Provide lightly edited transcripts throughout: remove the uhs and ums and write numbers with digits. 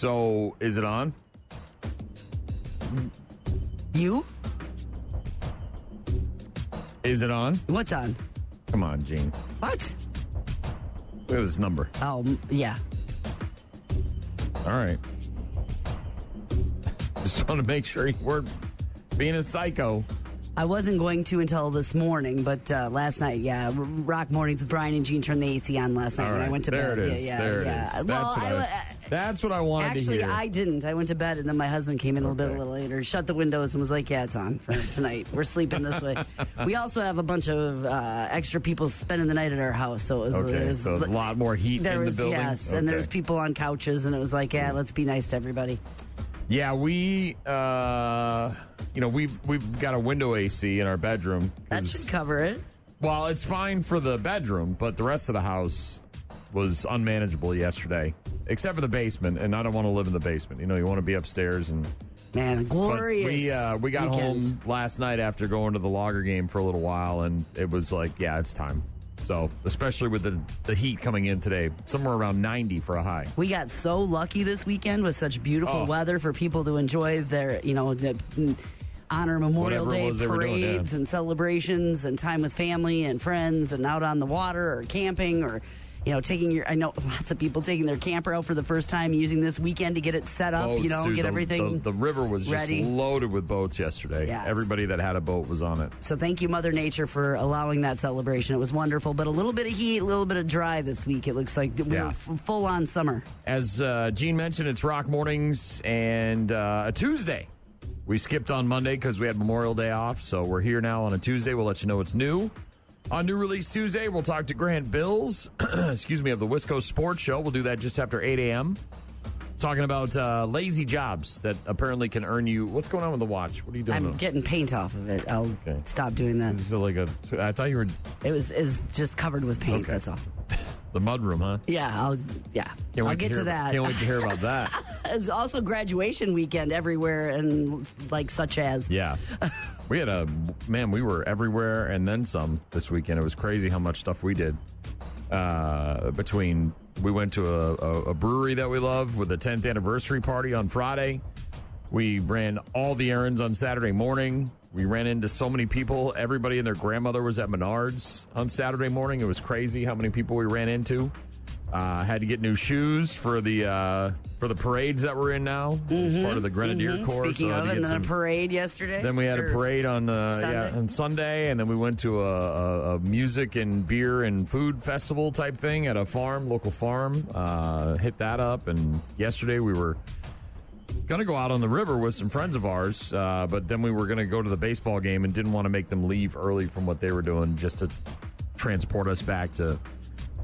So, is it on? You? Is it on? What's on? Come on, Gene. What? Look at this number. Oh, yeah. All right. Just want to make sure you weren't being a psycho. I wasn't going to until this morning, but last night, yeah. Rock Mornings with Brian and Gene turned the AC on last night when I went to bed. There it is. Yeah, there it yeah. is. Well, That's what I wanted to hear. Actually, I didn't. I went to bed, and then my husband came in a little later, shut the windows, and was like, yeah, it's on for tonight. We're sleeping this way. We also have a bunch of extra people spending the night at our house, so it was, so a lot more heat in the building? Yes, and there was people on couches, and it was like, yeah, let's be nice to everybody. Yeah, we've got a window AC in our bedroom. That should cover it. Well, it's fine for the bedroom, but the rest of the house was unmanageable yesterday, except for the basement, and I don't want to live in the basement. You want to be upstairs. And man, glorious. We got weekend. home last night after going to the Lager game for a little while, and it was like, yeah, it's time. So, especially with the heat coming in today, somewhere around 90 for a high. We got so lucky this weekend with such beautiful weather for people to enjoy their, honor Memorial Day parades and celebrations and time with family and friends and out on the water or camping or, I know lots of people taking their camper out for the first time, using this weekend to get it set up, boats, dude, get everything The river was ready. Just loaded with boats yesterday. Yes. Everybody that had a boat was on it. So thank you, Mother Nature, for allowing that celebration. It was wonderful, but a little bit of heat, a little bit of dry this week. It looks like we're full on summer. As Gene mentioned, it's Rock Mornings and a Tuesday. We skipped on Monday because we had Memorial Day off, so we're here now on a Tuesday. We'll let you know what's new. On New Release Tuesday, we'll talk to Grant Bilse, of the West Coast Sports Show. We'll do that just after 8 a.m. Talking about lazy jobs that apparently can earn you. What's going on with the watch? What are you doing? I'm getting paint off of it. I'll stop doing that. This is I thought you were. It was just covered with paint. Okay. That's all. The mudroom, huh? Yeah, I'll get to that. Can't wait to hear about that. It's also graduation weekend everywhere, and such as. Yeah. We were everywhere and then some this weekend. It was crazy how much stuff we did. We went to a brewery that we love with a 10th anniversary party on Friday. We ran all the errands on Saturday morning. We ran into so many people. Everybody and their grandmother was at Menards on Saturday morning. It was crazy how many people we ran into. Had to get new shoes for the parades that we're in now. As part of the Grenadier Corps. Speaking of it, and then a parade yesterday. Then we had a parade on Sunday, and then we went to a music and beer and food festival type thing at a local farm. Hit that up, and yesterday we were going to go out on the river with some friends of ours, but then we were going to go to the baseball game and didn't want to make them leave early from what they were doing just to transport us back to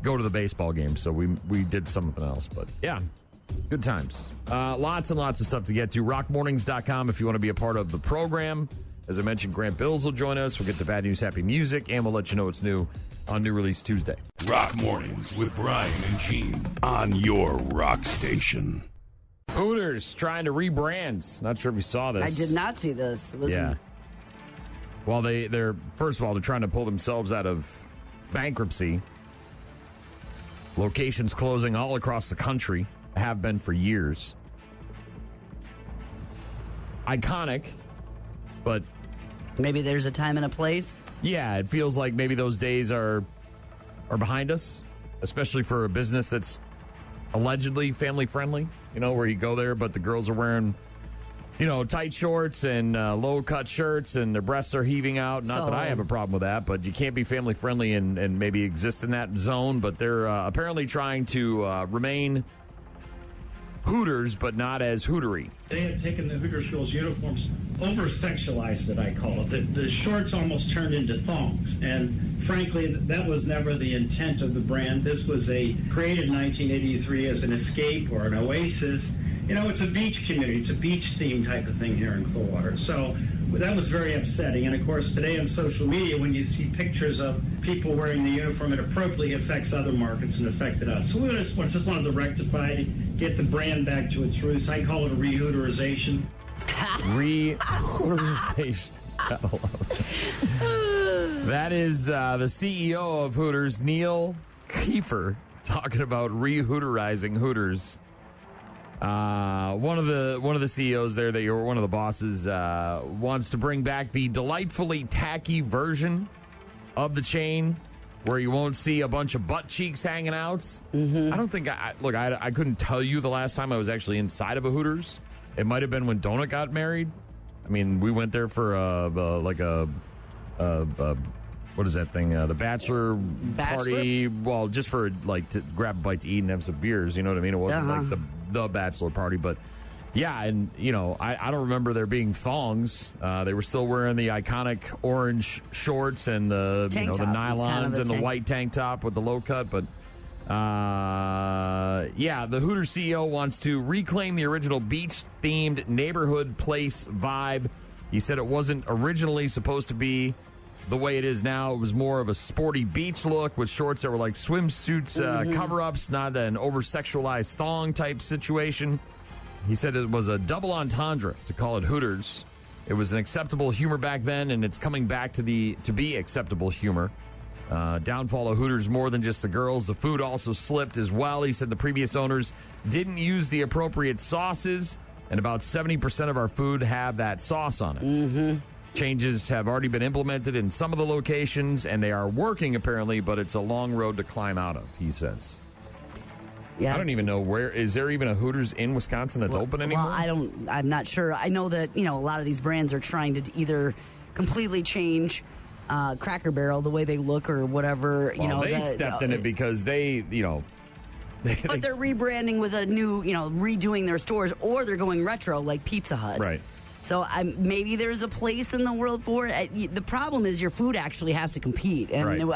go to the baseball game. So we did something else, but yeah, good times. Lots and lots of stuff to get to. Rockmornings.com if you want to be a part of the program. As I mentioned, Grant Bilse will join us. We'll get the bad news, happy music, and we'll let you know what's new on New Release Tuesday. Rock Mornings with Brian and Gene on your rock station. Hooters trying to rebrand. Not sure if you saw this. I did not see this. Well, they're first of all, they're trying to pull themselves out of bankruptcy. Locations closing all across the country, have been for years. Iconic, but maybe there's a time and a place. Yeah, it feels like maybe those days are behind us, especially for a business that's allegedly family friendly, where you go there, but the girls are wearing, tight shorts and low-cut shirts, and their breasts are heaving out. Not that I have a problem with that, but you can't be family friendly and maybe exist in that zone. But they're apparently trying to remain Hooters, but not as Hootery. They had taken the Hooters girls' uniforms, over-sexualized it, I call it. The shorts almost turned into thongs. And frankly, that was never the intent of the brand. This was created in 1983 as an escape or an oasis. It's a beach community. It's a beach-themed type of thing here in Clearwater. So that was very upsetting. And, of course, today on social media, when you see pictures of people wearing the uniform, it appropriately affects other markets and affected us. So we just wanted to rectify it, get the brand back to its roots. I call it a re-Hooterization. Re-Hooterization. That is the CEO of Hooters, Neil Kiefer, talking about re-Hooterizing Hooters. one of the CEOs there that you're one of the bosses wants to bring back the delightfully tacky version of the chain where you won't see a bunch of butt cheeks hanging out. Mm-hmm. I don't think I couldn't tell you the last time I was actually inside of a Hooters. It might have been when Donut got married. I mean, we went there for what is that thing? The bachelor party. Well, just for to grab a bite to eat and have some beers. You know what I mean? It wasn't like the bachelor party, but yeah. And I don't remember there being thongs. They were still wearing the iconic orange shorts and the the nylons and the white tank top with the low cut. But the Hooters CEO wants to reclaim the original beach-themed neighborhood place vibe. He said it wasn't originally supposed to be the way it is now. It was more of a sporty beach look with shorts that were like swimsuits, cover-ups, not an over-sexualized thong type situation. He said it was a double entendre to call it Hooters. It was an acceptable humor back then, and it's coming back to be acceptable humor. Downfall of Hooters more than just the girls. The food also slipped as well. He said the previous owners didn't use the appropriate sauces, and about 70% of our food have that sauce on it. Mm-hmm. Changes have already been implemented in some of the locations, and they are working apparently, but it's a long road to climb out of, he says. Yeah. I don't even know is there even a Hooters in Wisconsin that's open anymore? Well, I'm not sure. I know that, a lot of these brands are trying to either completely change Cracker Barrel, the way they look or whatever. They stepped in it because they. But they're rebranding with a new, redoing their stores, or they're going retro like Pizza Hut. Right. So maybe there's a place in the world for it. The problem is your food actually has to compete. And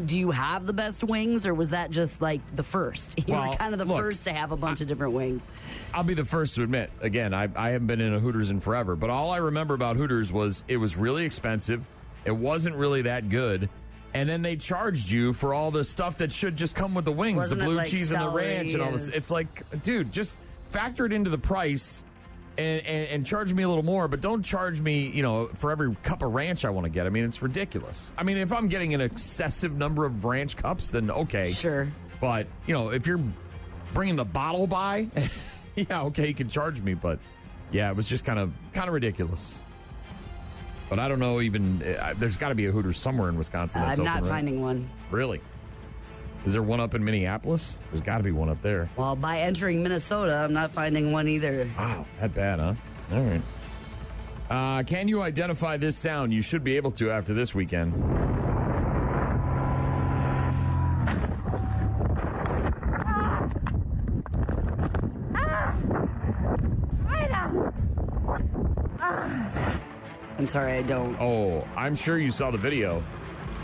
do you have the best wings, or was that just like the first? You were kind of the first to have a bunch of different wings. I'll be the first to admit, again, I haven't been in a Hooters in forever, but all I remember about Hooters was it was really expensive. It wasn't really that good. And then they charged you for all the stuff that should just come with the wings, Wasn't the blue like cheese and the ranch and all this. It's like, dude, just factor it into the price and charge me a little more, but don't charge me, for every cup of ranch I want to get. I mean, it's ridiculous. I mean, if I'm getting an excessive number of ranch cups, then okay. Sure. But, if you're bringing the bottle by, yeah, okay, you can charge me. But, yeah, it was just kind of ridiculous. But I don't know even, there's got to be a Hooters somewhere in Wisconsin that's open, I'm not right? finding one. Really? Is there one up in Minneapolis? There's got to be one up there. Well, by entering Minnesota, I'm not finding one either. Wow, that bad, huh? All right. Can you identify this sound? You should be able to after this weekend. I'm sorry, I don't. Oh, I'm sure you saw the video.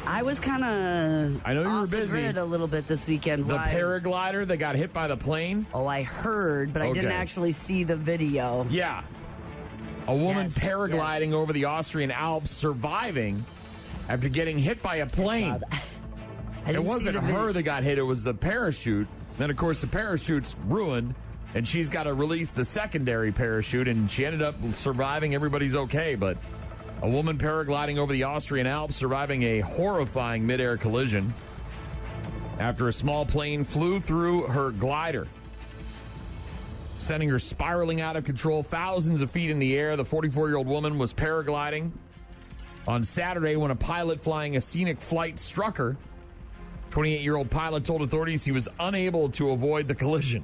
I was kind of I know you were busy. The grid a little bit this weekend. The paraglider that got hit by the plane? Oh, I heard, but I didn't actually see the video. Yeah. A woman paragliding over the Austrian Alps, surviving after getting hit by a plane. It wasn't her that got hit, it was the parachute. Then, of course, the parachute's ruined, and she's got to release the secondary parachute, and she ended up surviving. Everybody's okay, but a woman paragliding over the Austrian Alps, surviving a horrifying midair collision after a small plane flew through her glider, sending her spiraling out of control thousands of feet in the air. The 44-year-old woman was paragliding on Saturday when a pilot flying a scenic flight struck her. 28-year-old pilot told authorities he was unable to avoid the collision.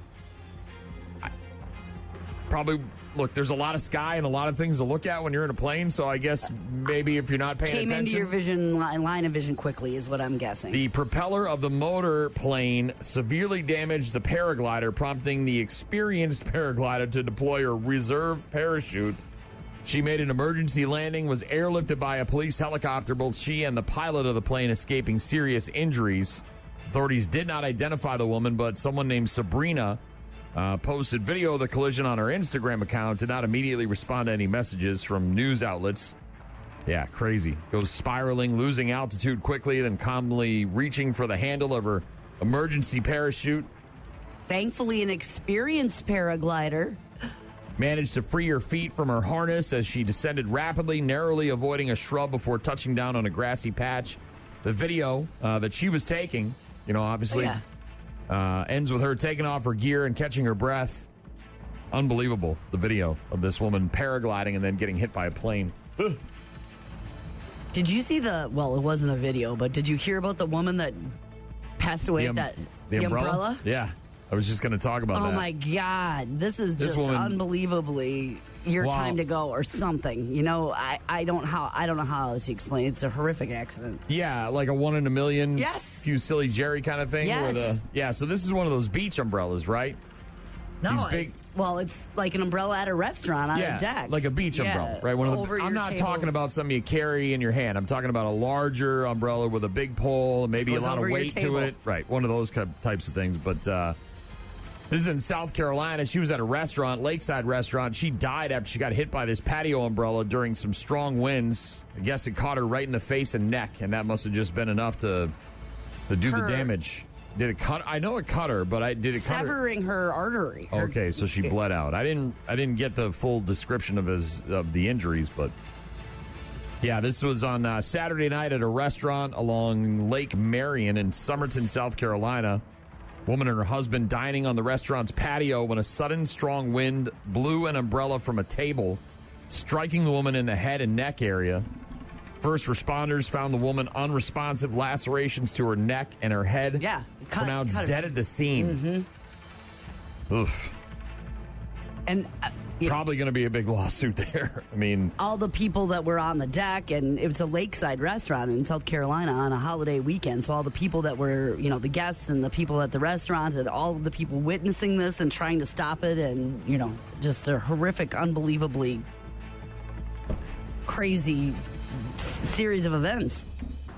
Look, there's a lot of sky and a lot of things to look at when you're in a plane, so I guess maybe if you're not paying attention. Came into your line of vision quickly is what I'm guessing. The propeller of the motor plane severely damaged the paraglider, prompting the experienced paraglider to deploy her reserve parachute. She made an emergency landing, was airlifted by a police helicopter, both she and the pilot of the plane escaping serious injuries. Authorities did not identify the woman, but someone named Sabrina posted video of the collision on her Instagram account, did not immediately respond to any messages from news outlets. Yeah, crazy. Goes spiraling, losing altitude quickly, then calmly reaching for the handle of her emergency parachute. Thankfully, an experienced paraglider managed to free her feet from her harness as she descended rapidly, narrowly avoiding a shrub before touching down on a grassy patch. The video that she was taking, obviously... ends with her taking off her gear and catching her breath. Unbelievable, the video of this woman paragliding and then getting hit by a plane. Did you see it wasn't a video, but did you hear about the woman that passed away? The umbrella? Yeah. I was just going to talk about that. Oh, my God. This is just unbelievably your time to go or something. You know, I don't know how else you explain it. It's a horrific accident. Yeah, like a 1 in a million. Yes. Few silly Jerry kind of thing. Yes. So this is one of those beach umbrellas, right? No, it's like an umbrella at a restaurant on a deck. Like a beach umbrella, right? I'm not talking about something you carry in your hand. I'm talking about a larger umbrella with a big pole, maybe a lot of weight to it. Right, one of those types of things. But this is in South Carolina. She was at a restaurant, lakeside restaurant. She died after she got hit by this patio umbrella during some strong winds. I guess it caught her right in the face and neck, and that must have just been enough to do the damage. Did it cut? I know it cut her, but did it cut her? Severing her artery. Okay, so she bled out. I didn't get the full description of the injuries, but yeah, this was on Saturday night at a restaurant along Lake Marion in Somerton, South Carolina. Woman and her husband dining on the restaurant's patio when a sudden strong wind blew an umbrella from a table, striking the woman in the head and neck area. First responders found the woman unresponsive, lacerations to her neck and her head. Yeah. Pronounced dead at the scene. Mm-hmm. Oof. And probably going to be a big lawsuit there. I mean, all the people that were on the deck, and it was a lakeside restaurant in South Carolina on a holiday weekend. So all the people that were, the guests and the people at the restaurant and all of the people witnessing this and trying to stop it, and, just a horrific, unbelievably crazy series of events.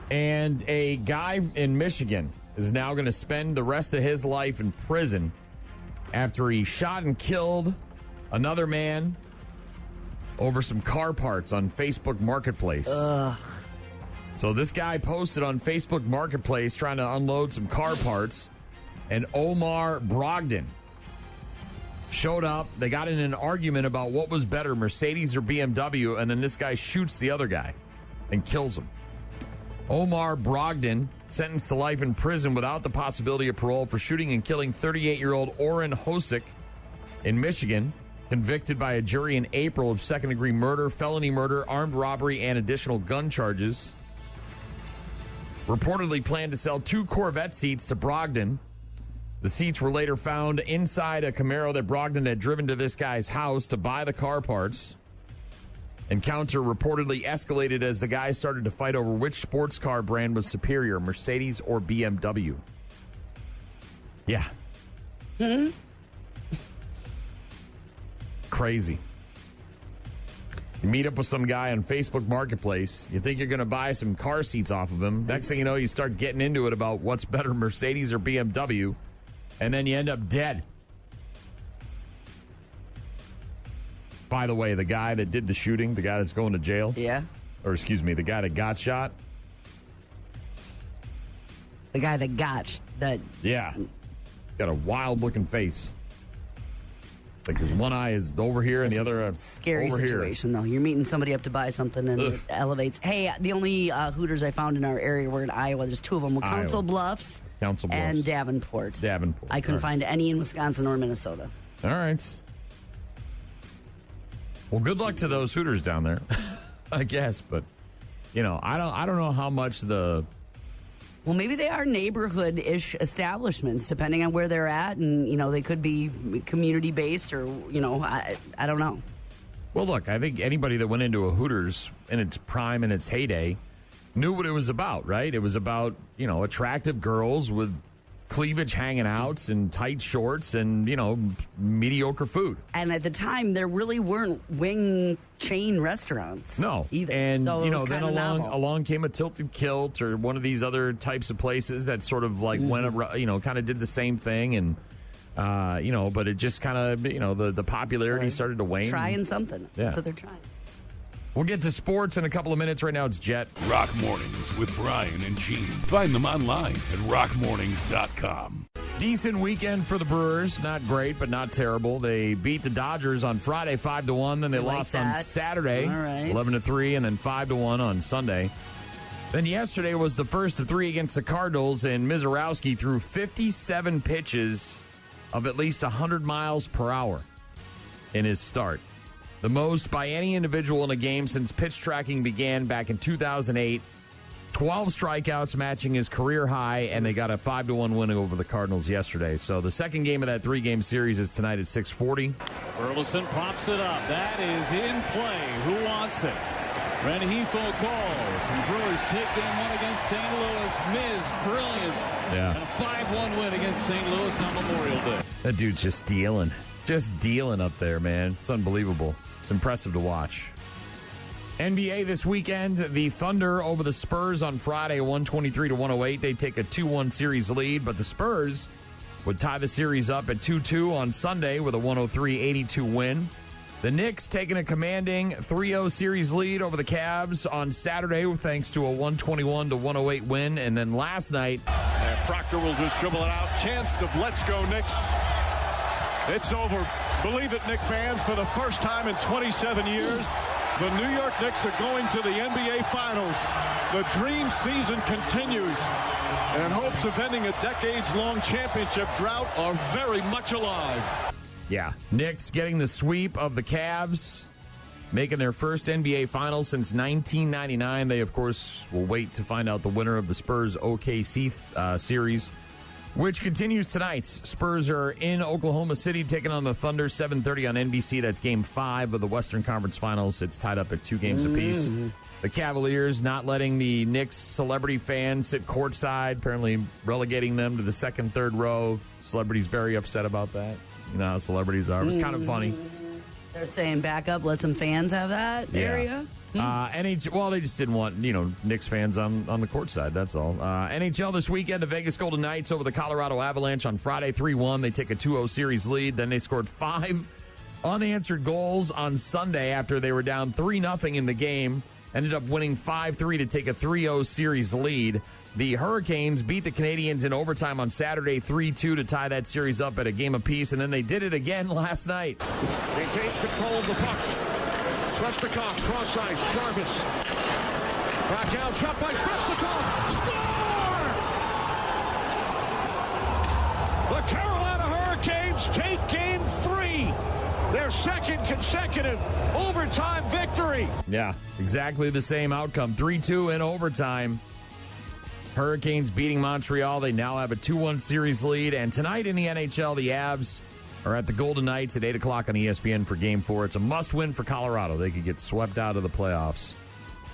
And a guy in Michigan is now going to spend the rest of his life in prison after he shot and killed another man over some car parts on Facebook Marketplace. Ugh. So this guy posted on Facebook Marketplace trying to unload some car parts, and Omar Brogdon showed up. They got in an argument about what was better, Mercedes or BMW, and then this guy shoots the other guy and kills him. Omar Brogdon, sentenced to life in prison without the possibility of parole for shooting and killing 38-year-old Orrin Hosick in Michigan, convicted by a jury in April of second-degree murder, felony murder, armed robbery, and additional gun charges. Reportedly planned to sell 2 Corvette seats to Brogdon. The seats were later found inside a Camaro that Brogdon had driven to this guy's house to buy the car parts. Encounter reportedly escalated as the guys started to fight over which sports car brand was superior, Mercedes or BMW. Yeah. Crazy. You meet up with some guy on Facebook Marketplace. You think you're going to buy some car seats off of him. Next thing you know, you start getting into it about what's better, Mercedes or BMW, and then you end up dead. By the way, the guy that did the shooting, the guy that's going to jail. Yeah. Or excuse me, the guy that got shot. The guy that got that. Yeah. He's got a wild looking face. Like his one eye is over here and the other scary over situation, though. You're meeting somebody up to buy something and it elevates. Hey, the only Hooters I found in our area were in Iowa. There's 2 of them. Council Bluffs and Davenport. I couldn't find any in Wisconsin or Minnesota. All right. Well, good luck to those Hooters down there, I guess. But, I don't know how much the... Well, maybe they are neighborhood-ish establishments, depending on where they're at. And, they could be community-based or, I don't know. Well, look, I think anybody that went into a Hooters in its prime and its heyday knew what it was about, right? It was about, attractive girls with cleavage hanging out and tight shorts and, mediocre food. And at the time, there really weren't wing chain restaurants. No. Either. And, so then along came a Tilted Kilt or one of these other types of places that sort of like went, kind of did the same thing. And, but it just kind of, the popularity started to wane. Trying something. Yeah. That's what they're trying. We'll get to sports in a couple of minutes. Right now, it's Jet. Rock Mornings with Brian and Gene. Find them online at rockmornings.com. Decent weekend for the Brewers. Not great, but not terrible. They beat the Dodgers on Friday 5-1. Then they lost on Saturday 11-3, and then 5-1 on Sunday. Then yesterday was the first of 3 against the Cardinals, and Mizorowski threw 57 pitches of at least 100 miles per hour. in his start. The most by any individual in a game since pitch tracking began back in 2008. 12 strikeouts, matching his career high, and they got a 5-1 win over the Cardinals yesterday. So the second game of that three-game series is tonight at 6:40. Burleson pops it up. That is in play. Who wants it? Rengifo calls, and Brewers take game one against St. Louis. Miz, brilliant. Yeah. And a 5-1 win against St. Louis on Memorial Day. That dude's just dealing up there, man. It's unbelievable. It's impressive to watch. NBA this weekend, the Thunder over the Spurs on Friday, 123-108. They take a 2-1 series lead, but the Spurs would tie the series up at 2-2 on Sunday with a 103-82 win. The Knicks taking a commanding 3-0 series lead over the Cavs on Saturday thanks to a 121-108 win. And then last night, Proctor will just dribble it out. Chance of let's go Knicks. It's over. Believe it, Knicks fans, for the first time in 27 years. The New York Knicks are going to the NBA Finals. The dream season continues, and hopes of ending a decades-long championship drought are very much alive. Yeah, Knicks getting the sweep of the Cavs, making their first NBA Finals since 1999. They, of course, will wait to find out the winner of the Spurs OKC series, which continues tonight. Spurs are in Oklahoma City taking on the Thunder, 7:30 on NBC. That's Game 5 of the Western Conference Finals. It's tied up at 2 games apiece. The Cavaliers not letting the Knicks celebrity fans sit courtside, apparently relegating them to the second, third row. Celebrities very upset about that. You know how celebrities are. It was kind of funny. They're saying back up, let some fans have that area. Well, they just didn't want, Knicks fans on the court side. That's all. NHL this weekend, the Vegas Golden Knights over the Colorado Avalanche on Friday, 3-1. They take a 2-0 series lead. Then they scored 5 unanswered goals on Sunday after they were down 3-0 in the game. Ended up winning 5-3 to take a 3-0 series lead. The Hurricanes beat the Canadiens in overtime on Saturday, 3-2 to tie that series up at a game apiece. And then they did it again last night. Maintains control of the puck. Svechnikov, cross ice, Jarvis. Back out, shot by Svechnikov. Score! The Carolina Hurricanes take game 3. Their second consecutive overtime victory. Yeah, exactly the same outcome. 3-2 in overtime. Hurricanes beating Montreal. They now have a 2-1 series lead. And tonight in the NHL, the Avs are at the Golden Knights at 8 o'clock on ESPN for Game 4. It's a must-win for Colorado. They could get swept out of the playoffs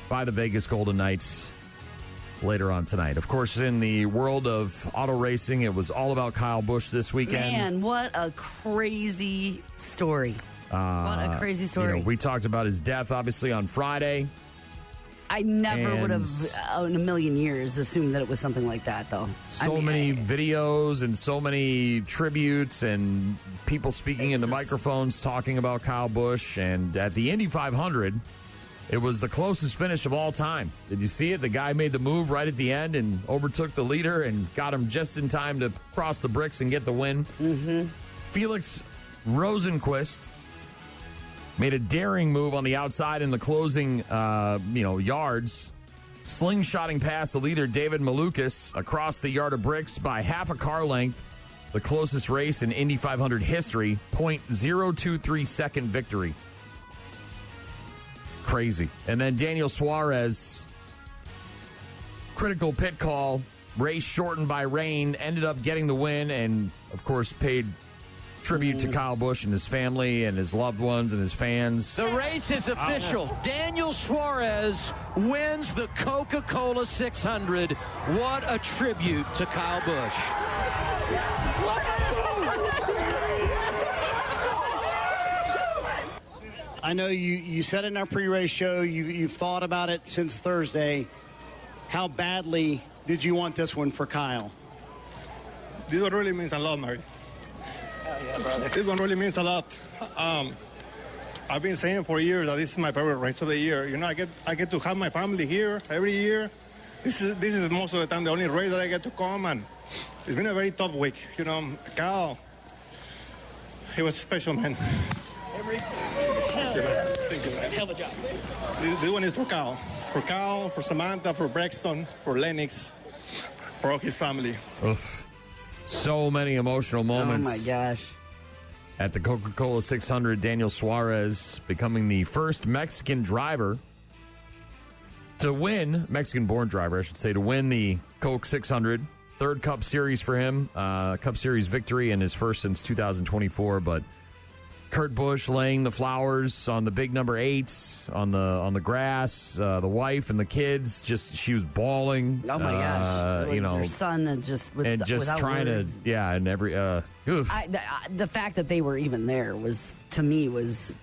by the Vegas Golden Knights later on tonight. Of course, in the world of auto racing, it was all about Kyle Busch this weekend. Man, what a crazy story. What a crazy story. We talked about his death, obviously, on Friday. I never would have, in a million years, assumed that it was something like that, though. So many videos and so many tributes and people speaking into microphones talking about Kyle Busch. And at the Indy 500, it was the closest finish of all time. Did you see it? The guy made the move right at the end and overtook the leader and got him just in time to cross the bricks and get the win. Mm-hmm. Felix Rosenqvist made a daring move on the outside in the closing, yards, slingshotting past the leader, David Malukas, across the yard of bricks by half a car length. The closest race in Indy 500 history, 0.023 second victory. Crazy. And then Daniel Suarez, critical pit call, race shortened by rain, ended up getting the win and, of course, paid tribute to Kyle Busch and his family and his loved ones and his fans. The race is official. Daniel Suarez wins the Coca-Cola 600. What a tribute to Kyle Busch. I know you said in our pre-race show you've thought about it since Thursday. How badly did you want this one for Kyle? This one really means a lot, Mary. Yeah, brother. This one really means a lot. I've been saying for years that this is my favorite race of the year. I get to have my family here every year. This is most of the time the only race that I get to come, and it's been a very tough week. Kyle, he was a special man. Thank you, man. Hell of a job. This one is for Kyle, for Samantha, for Braxton, for Lennox, for all his family. Oof. So many emotional moments. Oh, my gosh. at the Coca-Cola 600. Daniel Suarez becoming the first Mexican driver to win, Mexican-born driver, I should say, to win the Coke 600. Third Cup Series for him, Cup Series victory, and his first since 2024. But Kurt Busch laying the flowers on the big number 8 on the grass. The wife and the kids, she was bawling. Oh my gosh! Her son and just trying words. to and every the fact that they were even there was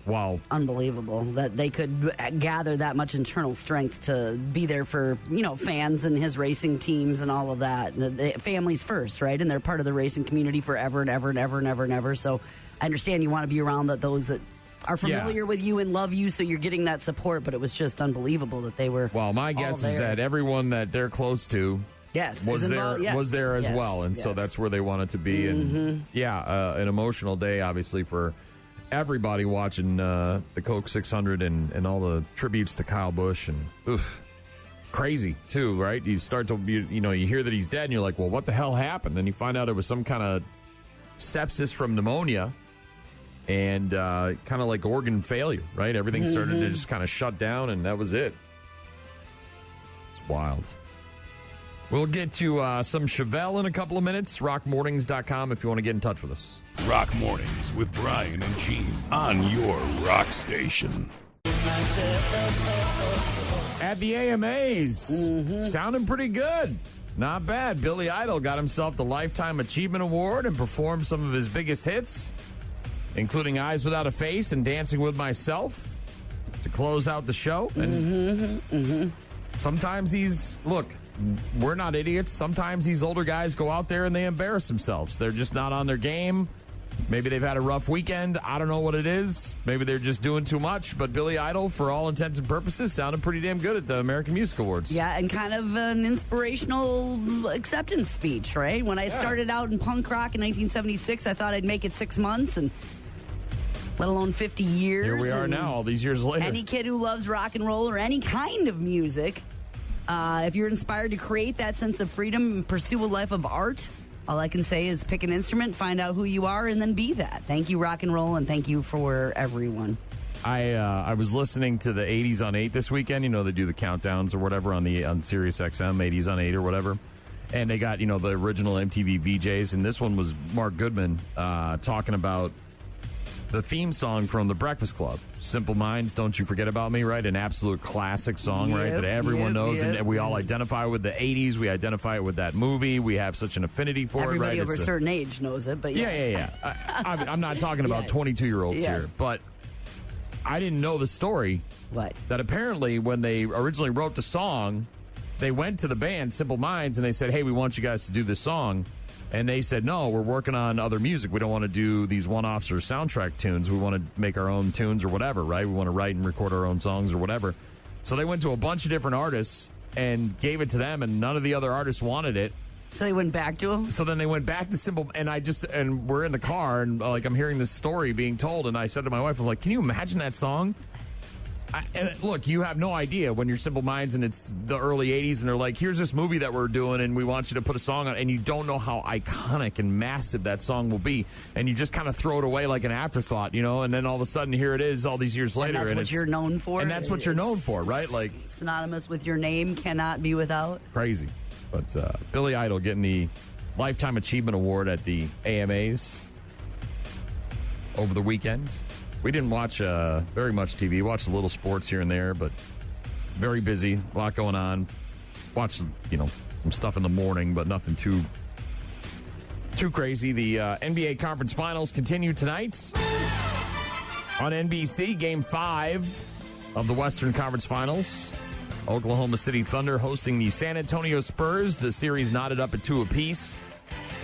wow, unbelievable. That they could gather that much internal strength to be there for fans and his racing teams and all of that. The families first, right? And they're part of the racing community forever and ever and ever and ever and ever. So I understand you want to be around those that are familiar with you and love you, so you're getting that support. But it was just unbelievable that they were. Well, my guess is that everyone that they're close to. Yes, was there as well, and so that's where they wanted to be. And an emotional day, obviously, for everybody watching the Coke 600 and all the tributes to Kyle Busch. And crazy too, right? You start to you hear that he's dead, and you're like, well, what the hell happened? And you find out it was some kind of sepsis from pneumonia, and kind of like organ failure, right? Everything started to just kind of shut down, and that was it. It's wild. We'll get to some Chevelle in a couple of minutes. RockMornings.com if you want to get in touch with us. Rock Mornings with Brian and Gene on your rock station. At the AMAs, sounding pretty good. Not bad. Billy Idol got himself the Lifetime Achievement Award and performed some of his biggest hits, including Eyes Without a Face and Dancing with Myself, to close out the show. And sometimes we're not idiots. Sometimes these older guys go out there and they embarrass themselves. They're just not on their game. Maybe they've had a rough weekend. I don't know what it is. Maybe they're just doing too much. But Billy Idol, for all intents and purposes, sounded pretty damn good at the American Music Awards. Yeah, and kind of an inspirational acceptance speech, right? When I started out in punk rock in 1976, I thought I'd make it 6 months, and let alone 50 years. Here we are now, all these years later. Any kid who loves rock and roll or any kind of music, if you're inspired to create that sense of freedom and pursue a life of art, all I can say is pick an instrument, find out who you are, and then be that. Thank you, rock and roll, and thank you for everyone. I was listening to the 80s on 8 this weekend. They do the countdowns or whatever on Sirius XM, 80s on 8 or whatever. And they got, the original MTV VJs. And this one was Mark Goodman talking about the theme song from The Breakfast Club, Simple Minds, Don't You Forget About Me, right? An absolute classic song, right? That everyone knows, and we all identify with the 80s. We identify it with that movie. We have such an affinity for Everybody it, right? Over a certain age knows it, but yes. Yeah. I'm not talking about 22-year-olds here, but I didn't know the story. What? That apparently when they originally wrote the song, they went to the band, Simple Minds, and they said, hey, we want you guys to do this song. And they said, no, we're working on other music. We don't want to do these one-offs or soundtrack tunes. We want to make our own tunes or whatever, right? We want to write and record our own songs or whatever. So they went to a bunch of different artists and gave it to them, and none of the other artists wanted it. So they went back to them? So then they went back to Simple, and we're in the car, and I'm hearing this story being told, and I said to my wife, I'm like, can you imagine that song? And look, you have no idea when you're Simple Minds and it's the early 80s and they're like, here's this movie that we're doing and we want you to put a song on, and you don't know how iconic and massive that song will be, and you just kind of throw it away like an afterthought, and then all of a sudden here it is all these years later. And that's what you're known for. And that's what you're known for, right? Like synonymous with your name, cannot be without. Crazy. But Billy Idol getting the Lifetime Achievement Award at the AMAs over the weekend. We didn't watch very much TV. Watched a little sports here and there, but very busy. A lot going on. Watched, some stuff in the morning, but nothing too crazy. The NBA Conference Finals continue tonight on NBC. Game 5 of the Western Conference Finals. Oklahoma City Thunder hosting the San Antonio Spurs. The series knotted up at 2 apiece.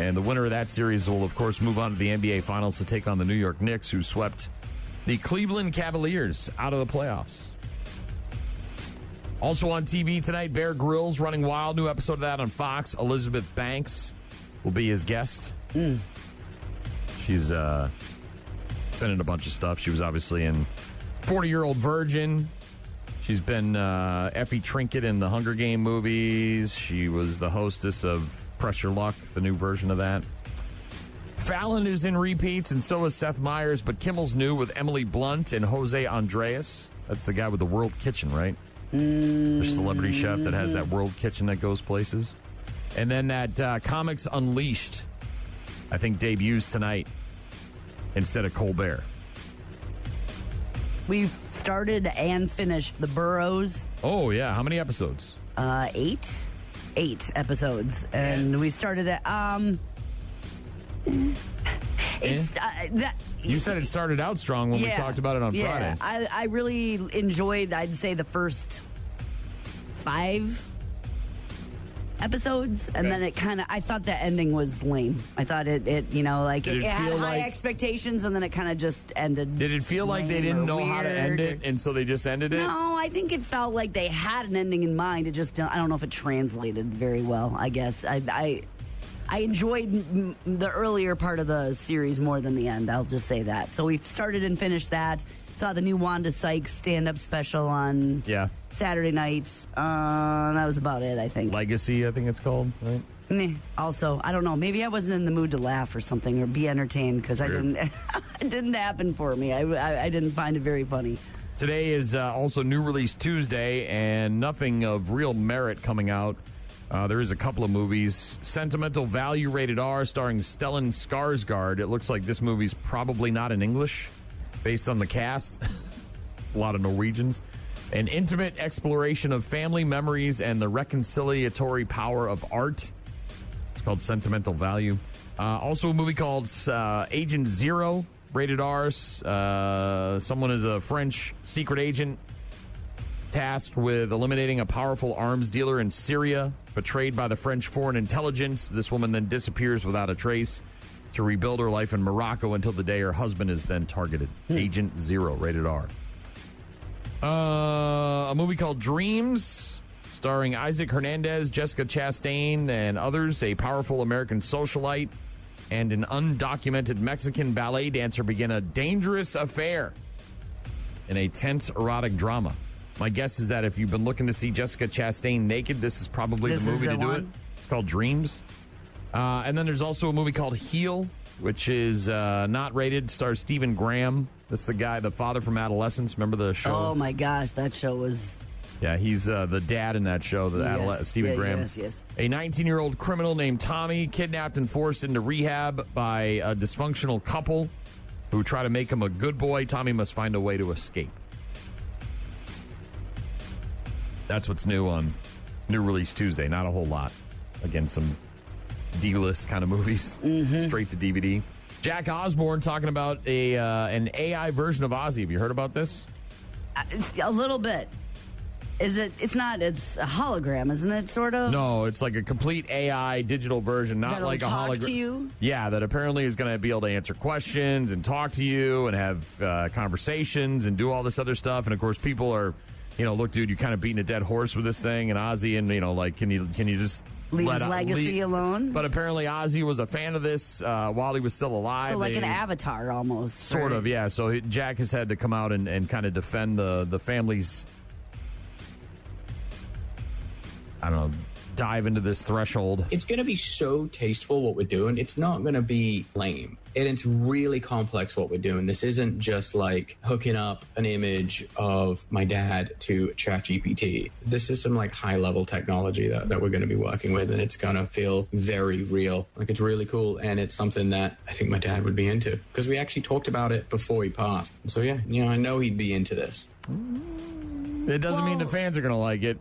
And the winner of that series will, of course, move on to the NBA Finals to take on the New York Knicks, who swept the Cleveland Cavaliers out of the playoffs. Also on TV tonight, Bear Grylls Running Wild. New episode of that on Fox. Elizabeth Banks will be his guest. She's been in a bunch of stuff. She was obviously in 40-Year-Old Virgin. She's been Effie Trinket in the Hunger Game movies. She was the hostess of Press Your Luck, the new version of that. Fallon is in repeats, and so is Seth Meyers, but Kimmel's new with Emily Blunt and Jose Andres. That's the guy with the World Kitchen, right? The celebrity chef that has that World Kitchen that goes places. And then that Comics Unleashed, I think, debuts tonight instead of Colbert. We've started and finished The Burrows. Oh, yeah. How many episodes? 8 episodes. And we started at... You said it started out strong when we talked about it on Friday. I really enjoyed, I'd say, the first 5 episodes, and then it kind of, I thought the ending was lame. I thought it had high expectations, and then it kind of just ended. Did it feel like they didn't know how to end it, and so they just ended it? No, I think it felt like they had an ending in mind. It just, I don't know if it translated very well, I guess. I enjoyed the earlier part of the series more than the end. I'll just say that. So we've started and finished that. Saw the new Wanda Sykes stand-up special on Saturday night. That was about it, I think. Legacy, I think it's called, right? Also, I don't know. Maybe I wasn't in the mood to laugh or something or be entertained because I didn't. It didn't happen for me. I didn't find it very funny. Today is also New Release Tuesday, and nothing of real merit coming out. There is a couple of movies. Sentimental Value Rated R starring Stellan Skarsgård. It looks like this movie's probably not in English based on the cast. It's a lot of Norwegians. An intimate exploration of family memories and the reconciliatory power of art. It's called Sentimental Value. Also a movie called Agent Zero, rated R. Someone is a French secret agent tasked with eliminating a powerful arms dealer in Syria. Betrayed by the French foreign intelligence, this woman then disappears without a trace to rebuild her life in Morocco until the day her husband is then targeted. Agent Zero, rated R. A movie called Dreams, starring Isaac Hernandez, Jessica Chastain, and others. A powerful American socialite and an undocumented Mexican ballet dancer begin a dangerous affair in a tense erotic drama. My guess is that if you've been looking to see Jessica Chastain naked, this is probably the movie to do it. It's called Dreams. And then there's also a movie called Heal, which is not rated. Stars Stephen Graham. This is the guy, the father from Adolescence. Remember the show? Oh, my gosh. That show was... Yeah, he's the dad in that show, Stephen Graham. Yes. A 19-year-old criminal named Tommy kidnapped and forced into rehab by a dysfunctional couple who try to make him a good boy. Tommy must find a way to escape. That's what's new on New Release Tuesday. Not a whole lot. Again, some D-list kind of movies. Straight to DVD. Jack Osborne talking about an AI version of Ozzy. Have you heard about this? A little bit. It's not, it's a hologram, isn't it, sort of? No, it's like a complete AI digital version, not like a hologram. Talk to you? Yeah, that apparently is going to be able to answer questions and talk to you and have conversations and do all this other stuff. And, of course, people are... look, dude, you're kind of beating a dead horse with this thing, and Ozzy, and can you just leave his legacy alone? But apparently, Ozzy was a fan of this while he was still alive. So, like an avatar, almost. Sort of, yeah. So Jack has had to come out and kind of defend the family's. I don't know. Dive into this threshold. It's going to be so tasteful what we're doing. It's not going to be lame. And it's really complex what we're doing. This isn't just like hooking up an image of my dad to ChatGPT. This is some like high level technology that we're going to be working with, and it's going to feel very real. Like, it's really cool, and it's something that I think my dad would be into because we actually talked about it before he passed. So yeah, I know he'd be into this. It doesn't mean the fans are going to like it.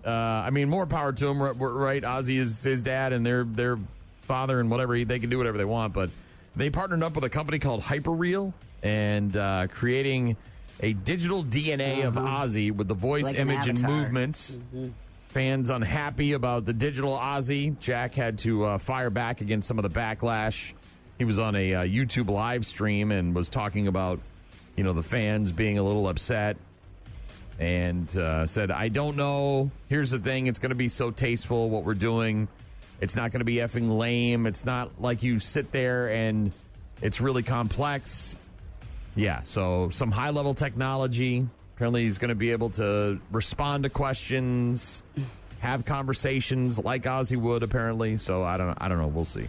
More power to them, right? Ozzy is his dad and their father and whatever. They can do whatever they want, but they partnered up with a company called Hyperreal and creating a digital DNA of Ozzy with the voice, like image, and movement. Fans unhappy about the digital Ozzy. Jack had to fire back against some of the backlash. He was on a YouTube live stream and was talking about, the fans being a little upset. And said, I don't know. Here's the thing. It's going to be so tasteful, what we're doing. It's not going to be effing lame. It's not like you sit there and it's really complex. Yeah, so some high-level technology. Apparently he's going to be able to respond to questions, have conversations like Ozzy would, apparently. So I don't know. We'll see.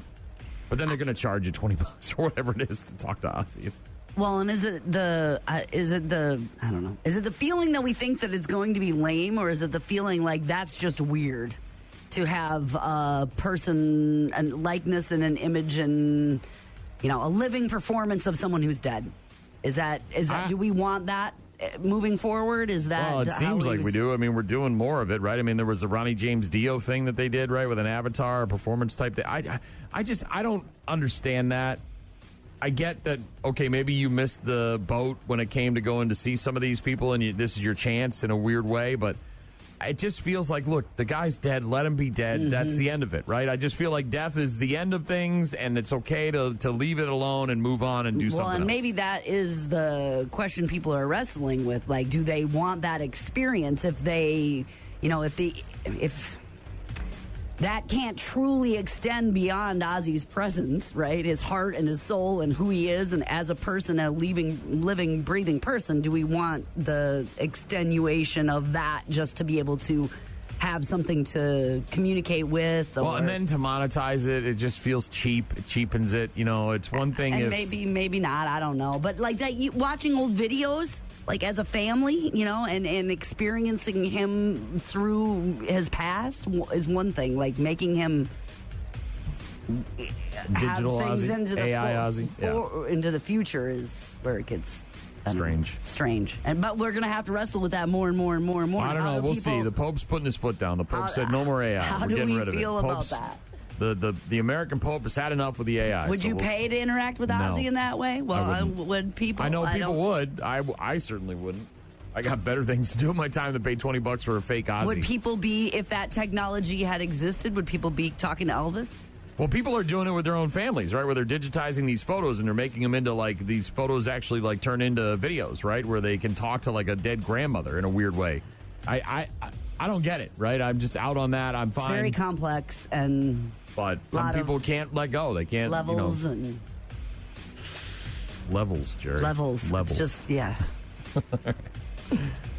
But then they're going to charge you $20 or whatever it is to talk to Ozzy. Well, and is it the I don't know. Is it the feeling that we think that it's going to be lame, or is it the feeling like that's just weird to have a person, a likeness and an image and, a living performance of someone who's dead? Is that do we want that moving forward? Is that well? It seems like we do. I mean, we're doing more of it, right? I mean, there was the Ronnie James Dio thing that they did, right, with an avatar, a performance type thing. I don't understand that. I get that. Okay, maybe you missed the boat when it came to going to see some of these people, and this is your chance in a weird way, but. It just feels like, look, the guy's dead. Let him be dead. Mm-hmm. That's the end of it, right? I just feel like death is the end of things, and it's okay to leave it alone and move on and do something else. Well, and maybe that is the question people are wrestling with. Like, do they want that experience if they, if that can't truly extend beyond Ozzy's presence, right? His heart and his soul and who he is, and as a person, a living, breathing person, do we want the extenuation of that just to be able to have something to communicate with? Well, and then to monetize it, it just feels cheap. It cheapens it. It's one thing. And maybe not. I don't know. But like that, watching old videos. Like as a family, and experiencing him through his past is one thing. Like making him digital have things Ozzy, into the AI Ozzy, into the future is where it gets strange. But we're gonna have to wrestle with that more and more and more and more. I don't know. We'll see. The Pope's putting his foot down. The Pope said no more AI. How we're do getting we rid of feel it. about that? The American Pope has had enough with the AI. Would you pay to interact with Ozzy in that way? Well, would people? I know people would. I certainly wouldn't. I got better things to do in my time than pay $20 for a fake Ozzy. Would people be, if that technology had existed, would people be talking to Elvis? Well, people are doing it with their own families, right? Where they're digitizing these photos and they're making them into these photos actually turn into videos, right? Where they can talk to a dead grandmother in a weird way. I don't get it, right? I'm just out on that. I'm fine. It's very complex But some people can't let go. They can't. Levels and levels, Jerry. Levels. It's just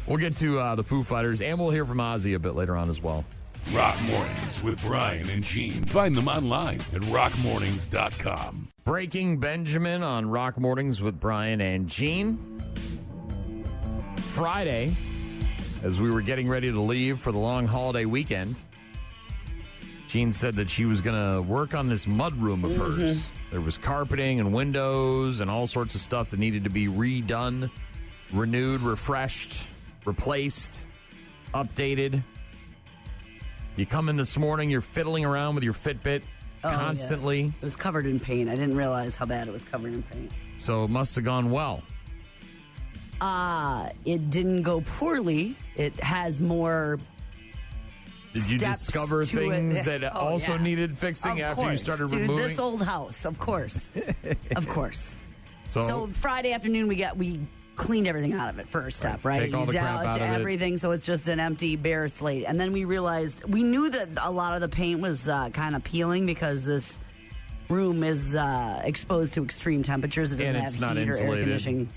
We'll get to the Foo Fighters, and we'll hear from Ozzy a bit later on as well. Rock Mornings with Brian and Gene. Find them online at rockmornings.com. Breaking Benjamin on Rock Mornings with Brian and Gene. Friday, as we were getting ready to leave for the long holiday weekend, Jean said that she was going to work on this mudroom of hers. There was carpeting and windows and all sorts of stuff that needed to be redone, renewed, refreshed, replaced, updated. You come in this morning, you're fiddling around with your Fitbit constantly. Yeah. It was covered in paint. I didn't realize how bad it was covered in paint. So it must have gone well. It didn't go poorly. It has more... Did you discover things that also needed fixing after you started removing? This old house, of course. Of course. So Friday afternoon, we cleaned everything out of it first up, right? Take all the crap out of everything, so it's just an empty, bare slate. And then we realized, we knew that a lot of the paint was kind of peeling because this room is exposed to extreme temperatures. It doesn't have heat or air conditioning.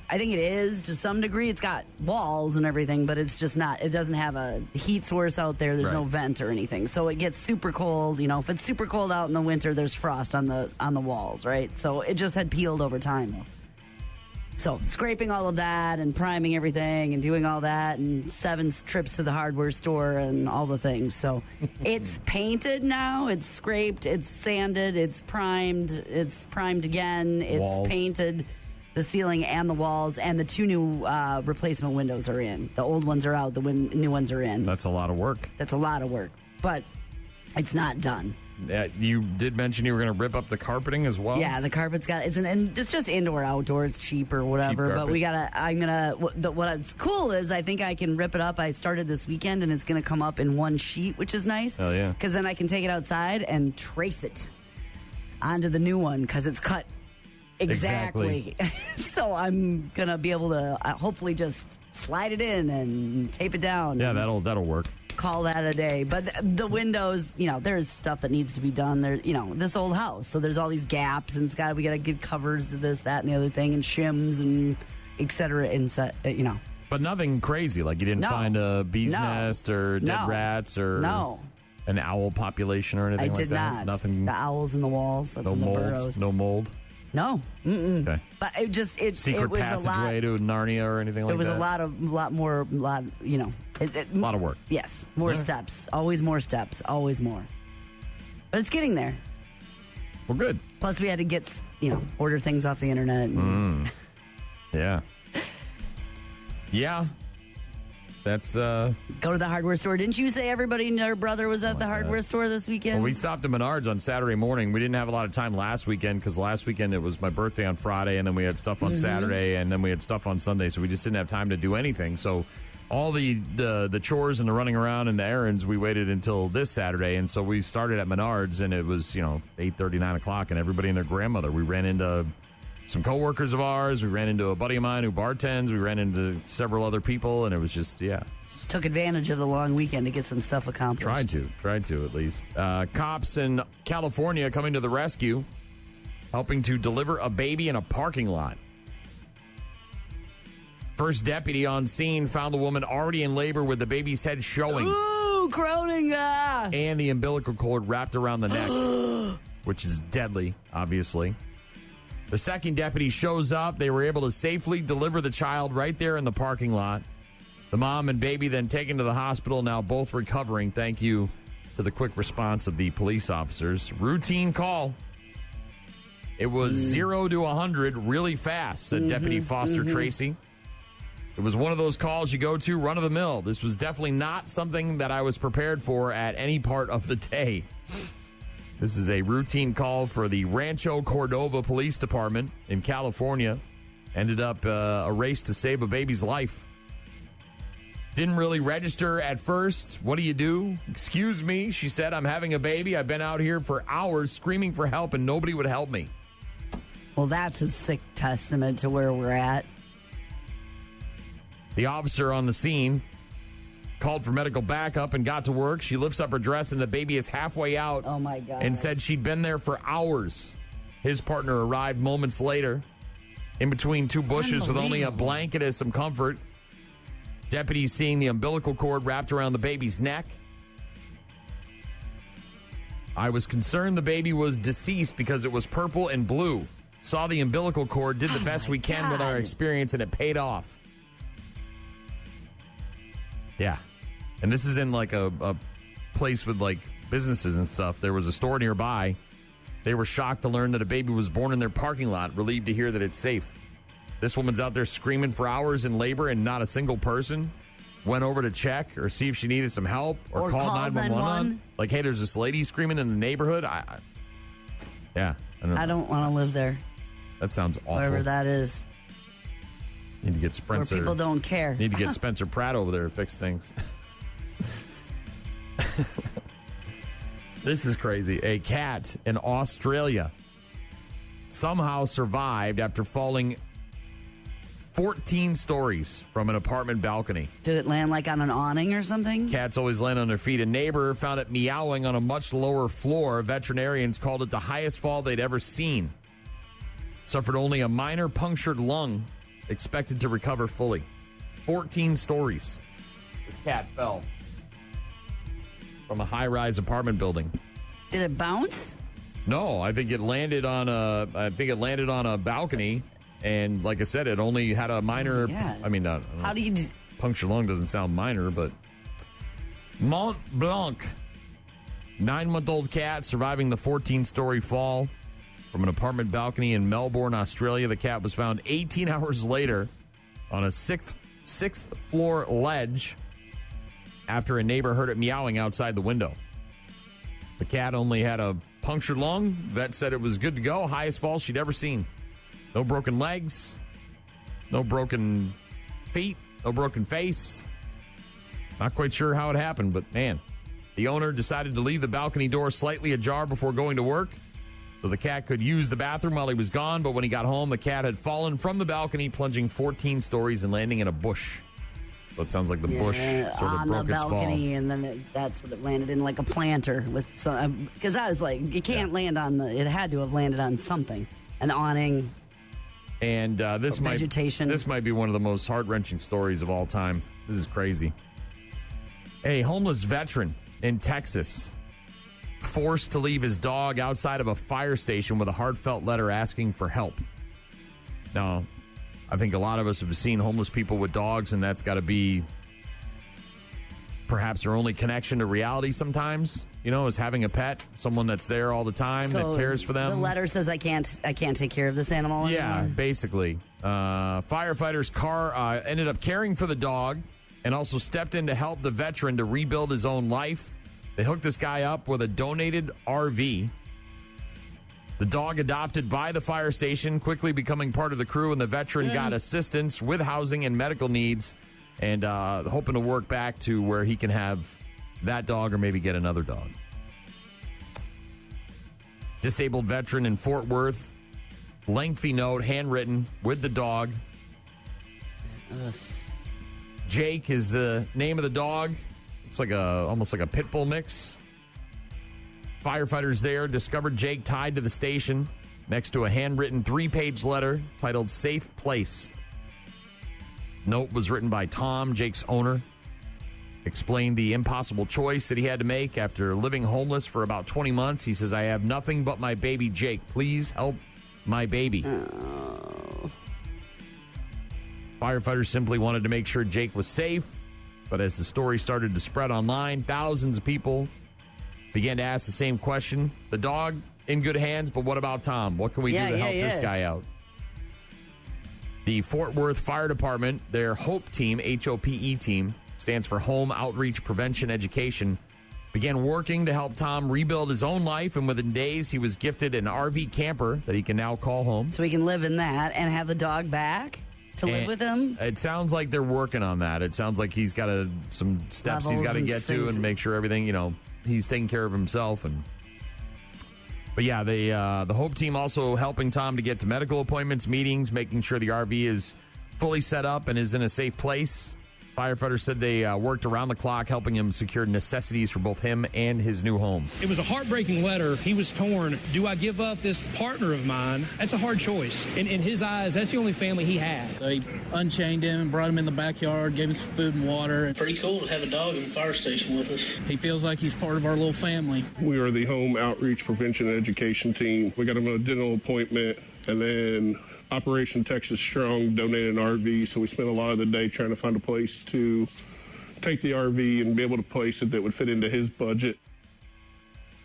I think it is to some degree. It's got walls and everything, but it's just not. It doesn't have a heat source out there. There's no vent or anything, so it gets super cold. If it's super cold out in the winter, there's frost on the walls, right? So it just had peeled over time. So scraping all of that and priming everything and doing all that and 7 trips to the hardware store and all the things. So it's painted now. It's scraped. It's sanded. It's primed. It's primed again. It's painted. The ceiling and the walls, and the 2 new replacement windows are in. The old ones are out. The new ones are in. That's a lot of work. But it's not done. You did mention you were going to rip up the carpeting as well. Yeah, the carpet's got it's just indoor, outdoor. It's cheap or whatever. But we gotta. What's cool is I think I can rip it up. I started this weekend, and it's going to come up in one sheet, which is nice. Oh yeah. Because then I can take it outside and trace it onto the new one because it's cut. Exactly. So I'm going to be able to hopefully just slide it in and tape it down. Yeah, that'll work. Call that a day. But the windows, there's stuff that needs to be done. There, this old house. So there's all these gaps, and we got to get covers to this, that, and the other thing, and shims and et cetera, But nothing crazy. Like you didn't find a bee's nest or dead rats or... No. an owl population or anything like that? I did not. Nothing. The owls in the walls. That's in the burrows. No mold. No. Mm-mm. Okay. But it secret was passageway to Narnia or anything like that. It was a lot more. A lot of work. Yes, more steps. Always more steps. Always more. But it's getting there. Well, good. Plus, we had to get order things off the internet. Yeah. Yeah. That's go to the hardware store. Didn't you say everybody and their brother was at the hardware store this weekend? Well, we stopped at Menards on Saturday morning. We didn't have a lot of time last weekend because last weekend it was my birthday on Friday, and then we had stuff on Saturday, and then we had stuff on Sunday, so we just didn't have time to do anything. So all the chores and the running around and the errands, we waited until this Saturday, and so we started at Menards, and it was 8:30, 9 o'clock, and everybody and their grandmother. We ran into some coworkers of ours. We ran into a buddy of mine who bartends. We ran into several other people, and it was just, Took advantage of the long weekend to get some stuff accomplished. Tried to at least. Cops in California coming to the rescue, helping to deliver a baby in a parking lot. First deputy on scene found the woman already in labor with the baby's head showing. Ooh, groaning. And the umbilical cord wrapped around the neck, which is deadly, obviously. The second deputy shows up. They were able to safely deliver the child right there in the parking lot. The mom and baby then taken to the hospital, now both recovering. Thank you to the quick response of the police officers. Routine call. It was 0 to 100 really fast, said Deputy Foster Tracy. It was one of those calls you go to run of the mill. This was definitely not something that I was prepared for at any part of the day. This is a routine call for the Rancho Cordova Police Department in California. Ended up a race to save a baby's life. Didn't really register at first. What do you do? Excuse me, she said. I'm having a baby. I've been out here for hours screaming for help, and nobody would help me. Well, that's a sick testament to where we're at. The officer on the scene called for medical backup and got to work. She lifts up her dress, and the baby is halfway out. Oh, my God. And said she'd been there for hours. His partner arrived moments later in between two bushes with only a blanket as some comfort. Deputies seeing the umbilical cord wrapped around the baby's neck. I was concerned the baby was deceased because it was purple and blue. Saw the umbilical cord, did the best we can with our experience, and it paid off. Yeah. And this is in like a place with like businesses and stuff. There was a store nearby. They were shocked to learn that a baby was born in their parking lot, relieved to hear that it's safe. This woman's out there screaming for hours in labor, and not a single person went over to check or see if she needed some help or call 911. Like, hey, there's this lady screaming in the neighborhood. I don't want to live there. That sounds awful. Wherever that is. Need to get Spencer. Where people don't care. Need to get Spencer Pratt over there to fix things. This is crazy. A cat in Australia somehow survived after falling 14 stories from an apartment balcony. Did it land like on an awning or something? Cats always land on their feet. A neighbor found it meowing on a much lower floor. Veterinarians called it the highest fall they'd ever seen. Suffered only a minor punctured lung. Expected to recover fully. 14 stories. This cat fell from a high-rise apartment building. Did it bounce? No, I think it landed on a balcony. And like I said, it only had a minor. I mean, how do you puncture lung doesn't sound minor, but Mont Blanc, 9-month-old cat surviving the 14-story fall from an apartment balcony in Melbourne, Australia. The cat was found 18 hours later on a sixth floor ledge after a neighbor heard it meowing outside the window. The cat only had a punctured lung. Vet said it was good to go. Highest fall she'd ever seen. No broken legs, no broken feet, no broken face. Not quite sure how it happened, but man, the owner decided to leave the balcony door slightly ajar before going to work so the cat could use the bathroom while he was gone. But when he got home, the cat had fallen from the balcony, plunging 14 stories and landing in a bush. So it sounds like the bush sort of broke its fall. On the balcony, and then that's what it landed in, like a planter with some. Because I was like, it can't land on it had to have landed on something, an awning. And this might be one of the most heart-wrenching stories of all time. This is crazy. A homeless veteran in Texas forced to leave his dog outside of a fire station with a heartfelt letter asking for help. Now, I think a lot of us have seen homeless people with dogs, and that's got to be perhaps their only connection to reality sometimes, is having a pet, someone that's there all the time, that cares for them. The letter says, I can't take care of this animal anymore. Yeah, basically. Firefighter's car ended up caring for the dog and also stepped in to help the veteran to rebuild his own life. They hooked this guy up with a donated RV. The dog adopted by the fire station, quickly becoming part of the crew, and the veteran got assistance with housing and medical needs, and hoping to work back to where he can have that dog or maybe get another dog. Disabled veteran in Fort Worth. Lengthy note, handwritten, with the dog. Jake is the name of the dog. It's like almost like a pit bull mix. Firefighters there discovered Jake tied to the station next to a handwritten 3-page letter titled Safe Place. Note was written by Tom, Jake's owner. Explained the impossible choice that he had to make after living homeless for about 20 months. He says, I have nothing but my baby Jake. Please help my baby. Oh. Firefighters simply wanted to make sure Jake was safe. But as the story started to spread online, thousands of people began to ask the same question. The dog in good hands, but what about Tom? What can we do to help this guy out? The Fort Worth Fire Department, their HOPE team, HOPE team, stands for Home Outreach Prevention Education, began working to help Tom rebuild his own life, and within days he was gifted an RV camper that he can now call home. So he can live in that and have the dog back to live with him? It sounds like they're working on that. It sounds like he's got some steps he's got to get to and make sure everything, he's taking care of himself. But yeah, the HOPE team also helping Tom to get to medical appointments, meetings, making sure the RV is fully set up and is in a safe place. Firefighters said they worked around the clock helping him secure necessities for both him and his new home. It was a heartbreaking letter. He was torn. Do I give up this partner of mine? That's a hard choice. In his eyes, that's the only family he had. They unchained him and brought him in the backyard, gave him some food and water. Pretty cool to have a dog in the fire station with us. He feels like he's part of our little family. We are the Home Outreach Prevention and Education team. We got him a dental appointment, and then Operation Texas Strong donated an RV, so we spent a lot of the day trying to find a place to take the RV and be able to place it that would fit into his budget.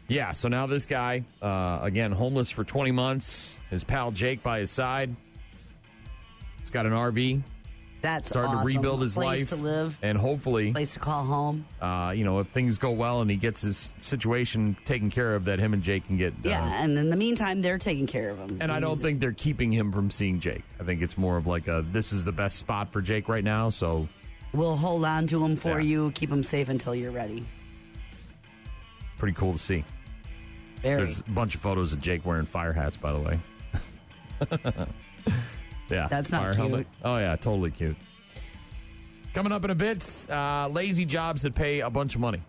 Yeah, so now this guy, again, homeless for 20 months, his pal Jake by his side. He's got an RV. That's starting awesome. to rebuild his place life to live, and hopefully place to call home. If things go well and he gets his situation taken care of, that him and Jake can get. And in the meantime, they're taking care of him. And I don't think they're keeping him from seeing Jake. I think it's more of like this is the best spot for Jake right now. So we'll hold on to him for you, keep him safe until you're ready. Pretty cool to see. There's a bunch of photos of Jake wearing fire hats, by the way. Yeah, that's not cute. Helmet. Oh, yeah, totally cute. Coming up in a bit, lazy jobs that pay a bunch of money.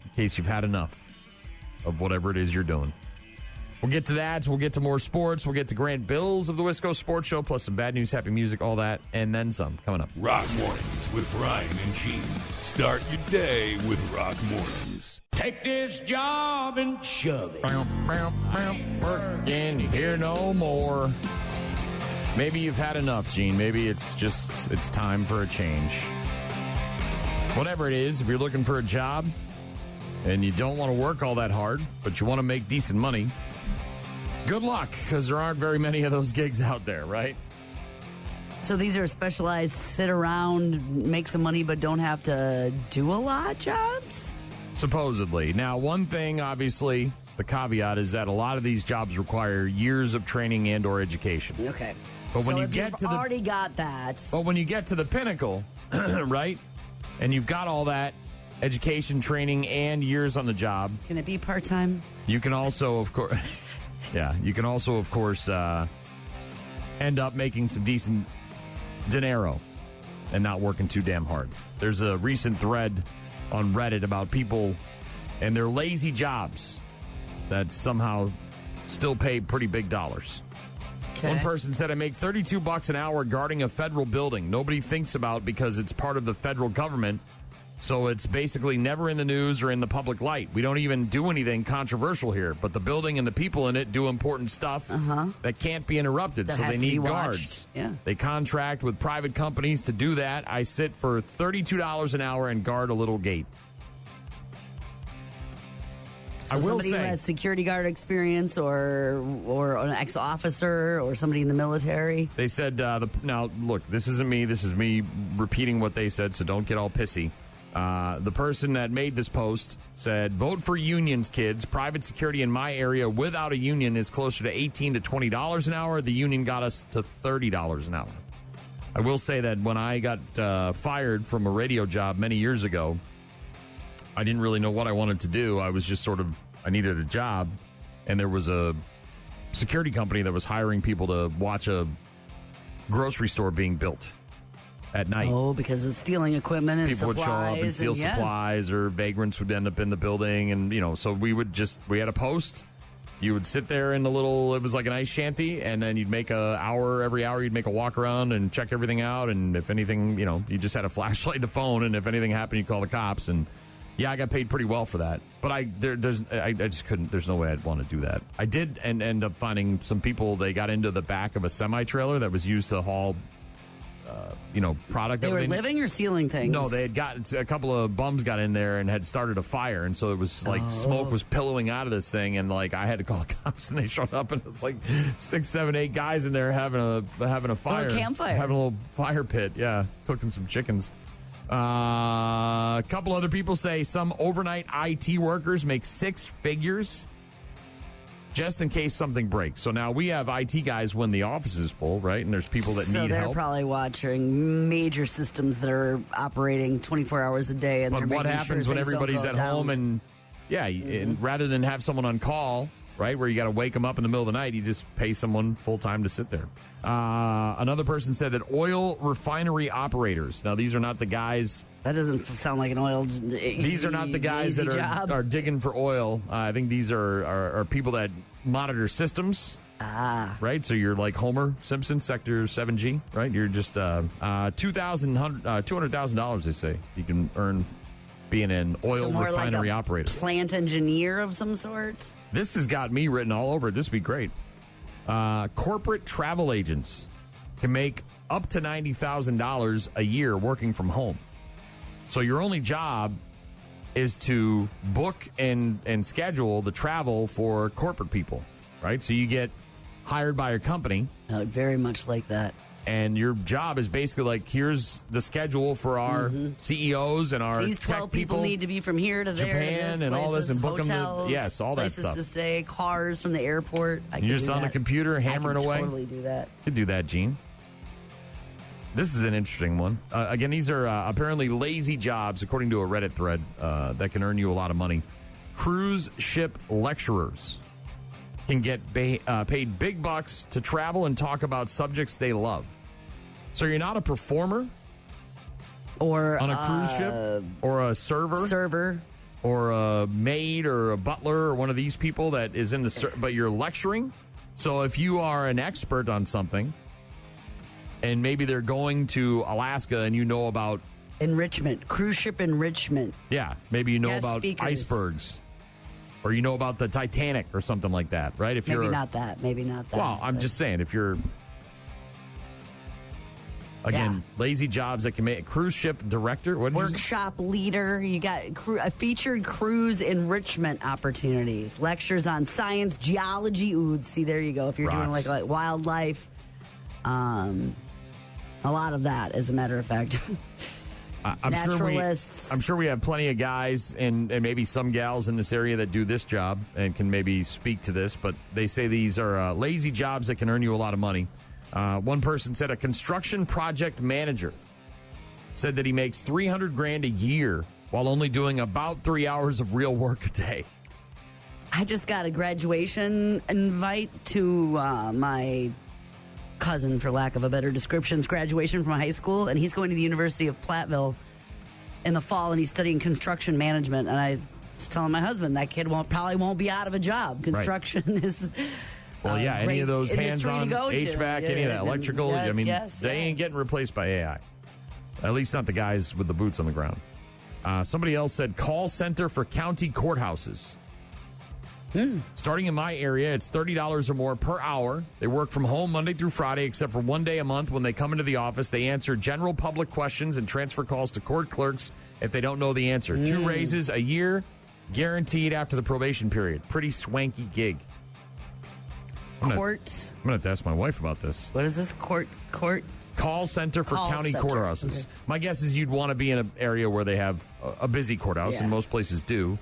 In case you've had enough of whatever it is you're doing. We'll get to that. We'll get to more sports. We'll get to Grant Bilse of the Wisco Sports Show, plus some bad news, happy music, all that, and then some. Coming up. Rock Mornings with Brian and Gene. Start your day with Rock Mornings. Take this job and shove it. Working here no more. Maybe you've had enough, Gene. Maybe it's time for a change. Whatever it is, if you're looking for a job and you don't want to work all that hard, but you want to make decent money, good luck, because there aren't very many of those gigs out there, right? So these are specialized, sit around, make some money, but don't have to do a lot jobs? Supposedly. Now, one thing, obviously, the caveat is that a lot of these jobs require years of training and or education. Okay. But when so you if get you've to already got that. But when you get to the pinnacle, right, and you've got all that education, training, and years on the job. Can it be part-time? You can also, of course, end up making some decent dinero and not working too damn hard. There's a recent thread on Reddit about people and their lazy jobs that somehow still pay pretty big dollars. Okay. One person said, I make $32 an hour guarding a federal building. Nobody thinks about because it's part of the federal government. So it's basically never in the news or in the public light. We don't even do anything controversial here, but the building and the people in it do important stuff that can't be interrupted. That so they has to be need watched. guards. Yeah. They contract with private companies to do that. I sit for $32 an hour and guard a little gate. So somebody who has security guard experience or an ex-officer or somebody in the military. They said, now, look, this isn't me. This is me repeating what they said, so don't get all pissy. The person that made this post said, vote for unions, kids. Private security in my area without a union is closer to $18 to $20 an hour. The union got us to $30 an hour. I will say that when I got fired from a radio job many years ago, I didn't really know what I wanted to do. I was just I needed a job, and there was a security company that was hiring people to watch a grocery store being built at night. Oh, because of stealing equipment and people supplies. People would show up and steal supplies, or vagrants would end up in the building. And, so we had a post. You would sit there in it was like an ice shanty, and then you'd make every hour you'd make a walk around and check everything out. And if anything, you just had a flashlight and a phone, and if anything happened, you'd call the cops. And yeah, I got paid pretty well for that, but I just couldn't. There's no way I'd want to do that. I did end up finding some people. They got into the back of a semi trailer that was used to haul, product. They were living or stealing things? No, they had a couple of bums got in there and had started a fire, and so it was like smoke was billowing out of this thing, and like I had to call the cops, and they showed up, and it's like 6, 7, 8 guys in there having a fire, a campfire, having a little fire pit, cooking some chickens. A couple other people say some overnight IT workers make 6 figures just in case something breaks. So now we have IT guys when the office is full, right? And there's people that need help. So they're probably watching major systems that are operating 24 hours a day. And but what happens when everybody's at home and rather than have someone on call, right, where you got to wake them up in the middle of the night, you just pay someone full time to sit there. Another person said that oil refinery operators. Now, these are not the guys. That doesn't sound like an oil. These are not the guys that are digging for oil. I think these are people that monitor systems. Right? So you're like Homer Simpson, Sector 7G, right? You're just $200,000, they say, you can earn being an oil refinery operator. Plant engineer of some sort? This has got me written all over it. This would be great. Corporate travel agents can make up to $90,000 a year working from home. So your only job is to book and schedule the travel for corporate people, right? So you get hired by a company. Very much like that. And your job is basically like, here's the schedule for our CEOs and our these 12 tech people need to be from here to there, Japan, to and all this, and book hotels, them to, all that stuff. Places to stay, cars from the airport. You're just on the computer hammering away. I can totally do that. You could do that, Gene. This is an interesting one. Again, these are apparently lazy jobs, according to a Reddit thread, that can earn you a lot of money. Cruise ship lecturers can get paid big bucks to travel and talk about subjects they love. So you're not a performer or on a cruise ship or a server or a maid or a butler or one of these people that is in the but you're lecturing. So if you are an expert on something and maybe they're going to Alaska and you know about enrichment, cruise ship enrichment. Yeah, maybe you know about speakers. Icebergs. Or you know about the Titanic or something like that, right? If maybe not that. Well, I'm just saying, if you're, again, lazy jobs that can make cruise ship director, workshop leader. You got featured cruise enrichment opportunities, lectures on science, geology. Ooh, see, there you go. If you're doing like wildlife, a lot of that, as a matter of fact. I'm sure we have plenty of guys and maybe some gals in this area that do this job and can maybe speak to this, but they say these are lazy jobs that can earn you a lot of money. One person said a construction project manager said that he makes $300,000 a year while only doing about 3 hours of real work a day. I just got a graduation invite to my cousin, for lack of a better description's graduation from high school, and he's going to the University of Platteville in the fall, and he's studying construction management. And I was telling my husband that kid probably won't be out of a job. Construction is any of those hands-on HVAC, any of that electrical. Yes, they ain't getting replaced by AI. At least not the guys with the boots on the ground. Somebody else said call center for county courthouses. Starting in my area, it's $30 or more per hour. They work from home Monday through Friday, except for one day a month when they come into the office. They answer general public questions and transfer calls to court clerks if they don't know the answer. 2 raises a year, guaranteed after the probation period. Pretty swanky gig. I'm going to have to ask my wife about this. What is this? Court? Call center for county courthouses. Okay. My guess is you'd want to be in an area where they have a busy courthouse, and most places do.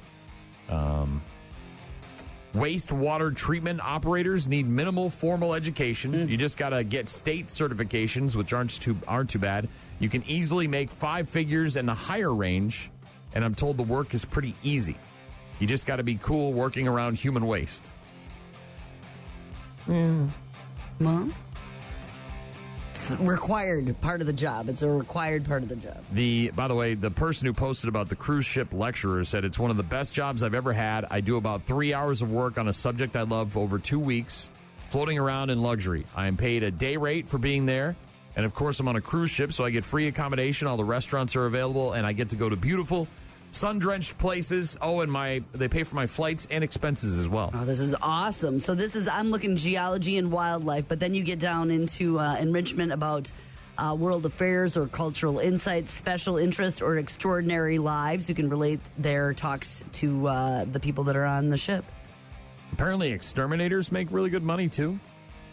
Wastewater treatment operators need minimal formal education. You just got to get state certifications, which aren't too bad. You can easily make 5 figures in the higher range, and I'm told the work is pretty easy. You just got to be cool working around human waste. Mom? It's required part of the job. It's a required part of the job. By the way, the person who posted about the cruise ship lecturer said it's one of the best jobs I've ever had. I do about 3 hours of work on a subject I love over 2 weeks, floating around in luxury. I am paid a day rate for being there. And of course, I'm on a cruise ship, so I get free accommodation. All the restaurants are available, and I get to go to beautiful, sun-drenched places. Oh, and they pay for my flights and expenses as well. Oh, this is awesome. So I'm looking geology and wildlife, but then you get down into enrichment about world affairs or cultural insights, special interest, or extraordinary lives. You can relate their talks to the people that are on the ship. Apparently, exterminators make really good money, too.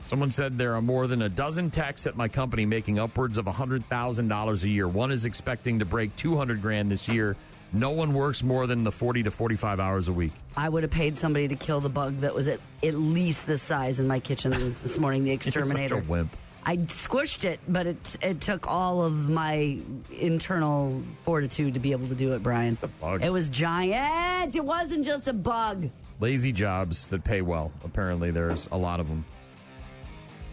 Someone said there are more than a dozen techs at my company making upwards of $100,000 a year. One is expecting to break $200,000 this year. No one works more than the 40 to 45 hours a week. I would have paid somebody to kill the bug that was at least this size in my kitchen this morning, the exterminator. You're such a wimp. I squished it, but it took all of my internal fortitude to be able to do it, Brian. It's a bug. It was giant. It wasn't just a bug. Lazy jobs that pay well. Apparently, there's a lot of them.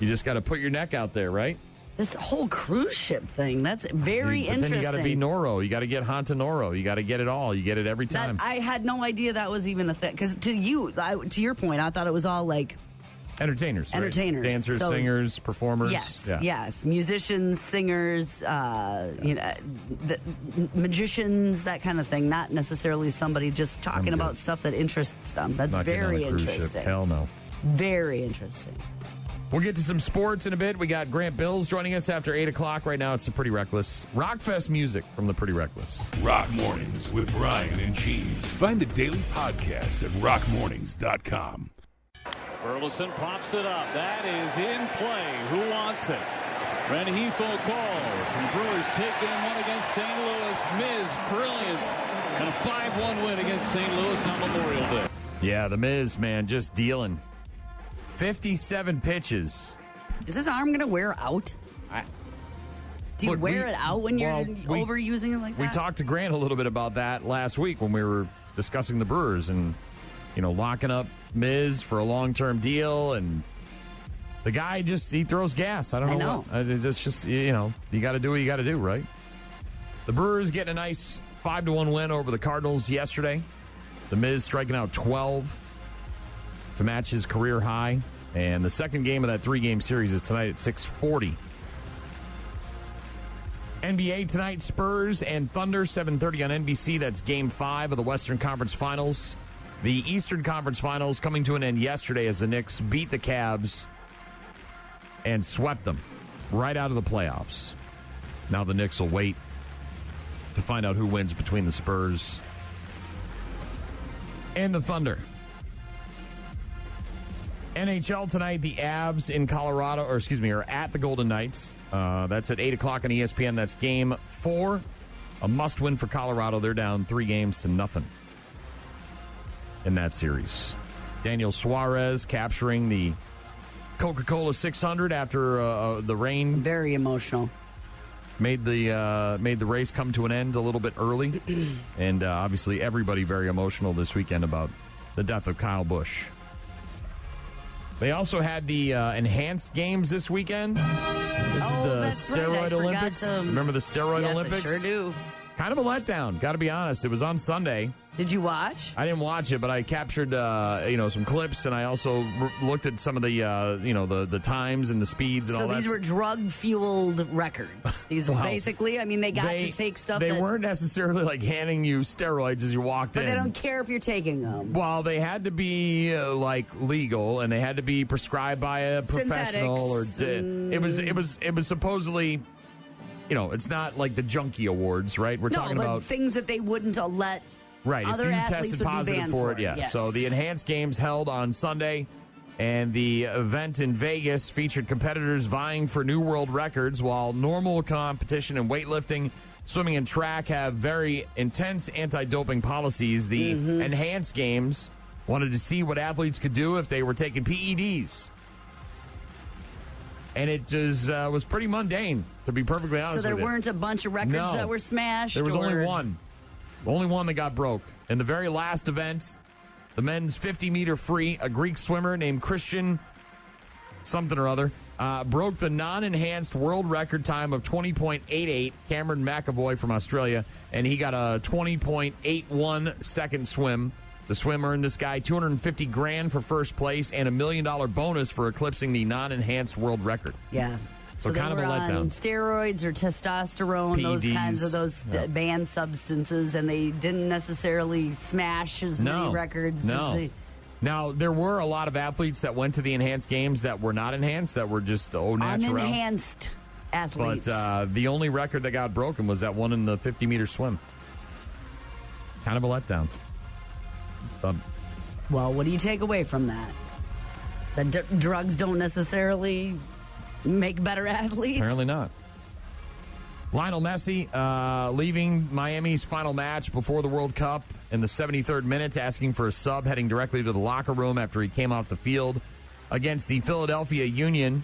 You just got to put your neck out there, right? This whole cruise ship thing, that's very interesting. Then you got to be Noro. You got to get Hanta Noro. You got to get it all. You get it every time. I had no idea that was even a thing. Because to your point, I thought it was all like... Entertainers. Entertainers. Right? Dancers, singers, performers. Yes. Musicians, singers, magicians, that kind of thing. Not necessarily somebody just talking about stuff that interests them. That's very interesting. Hell no. Very interesting. We'll get to some sports in a bit. We got Grant Bilse joining us after 8 o'clock. Right now, it's the Pretty Reckless. Rockfest music from the Pretty Reckless. Rock Mornings with Brian and Gene. Find the daily podcast at rockmornings.com. Burleson pops it up. That is in play. Who wants it? Rengifo calls. And Brewers take game 1 against St. Louis. Miz, brilliant. And a 5-1 win against St. Louis on Memorial Day. Yeah, the Miz, man, just dealing. 57 pitches. Is this arm going to wear out? Do you wear it out when you're overusing it like that? We talked to Grant a little bit about that last week when we were discussing the Brewers and, locking up Miz for a long-term deal. And the guy he throws gas. I don't know. It's just, you got to do what you got to do, right? The Brewers getting a nice 5-1 win over the Cardinals yesterday. The Miz striking out 12 to match his career high. And the second game of that 3-game series is tonight at 6:40. NBA tonight, Spurs and Thunder, 7:30 on NBC. That's Game 5 of the Western Conference Finals. The Eastern Conference Finals coming to an end yesterday as the Knicks beat the Cavs and swept them right out of the playoffs. Now the Knicks will wait to find out who wins between the Spurs and the Thunder. NHL tonight, the Avs in Colorado, are at the Golden Knights. That's at 8 o'clock on ESPN. That's Game 4. A must-win for Colorado. They're down 3-0 in that series. Daniel Suarez capturing the Coca-Cola 600 after the rain. Very emotional. Made the race come to an end a little bit early. And obviously everybody very emotional this weekend about the death of Kyle Busch. They also had the enhanced games this weekend. This is the steroid Olympics. Remember the steroid Olympics? I sure do. Kind of a letdown, got to be honest. It was on Sunday. Did you watch? I didn't watch it, but I captured, some clips, and I also looked at some of the, the times and the speeds and all that. So these were drug-fueled records. These were basically, they got to take stuff They weren't necessarily like handing you steroids as you walked in. But they don't care if you're taking them. Well, they had to be, legal, and they had to be prescribed by a professional. It was supposedly... it's not like the junkie awards, right? We're talking about things that they wouldn't let other if you athletes tested would positive be banned for it, yeah. Yes. So the enhanced games held on Sunday, and the event in Vegas featured competitors vying for new world records, while normal competition in weightlifting, swimming, and track have very intense anti-doping policies. The enhanced games wanted to see what athletes could do if they were taking PEDs. And it just was pretty mundane, to be perfectly honest with you. So there weren't a bunch of records that were smashed? There was only one. Only one that got broke. In the very last event, the men's 50-meter free, a Greek swimmer named Christian something or other broke the non-enhanced world record time of 20.88, Cameron McAvoy from Australia, and he got a 20.81 second swim. The swim earned this guy $250,000 for first place and $1 million bonus for eclipsing the non-enhanced world record. Yeah. So kind of a letdown. On steroids or testosterone, those kinds of banned substances, and they didn't necessarily smash as many records. No. Now, there were a lot of athletes that went to the enhanced games that were not enhanced, that were just natural. Unenhanced athletes. But the only record that got broken was that one in the 50-meter swim. Kind of a letdown. Well, what do you take away from that? That drugs don't necessarily make better athletes? Apparently not. Lionel Messi leaving Miami's final match before the World Cup in the 73rd minute, asking for a sub, heading directly to the locker room after he came off the field against the Philadelphia Union.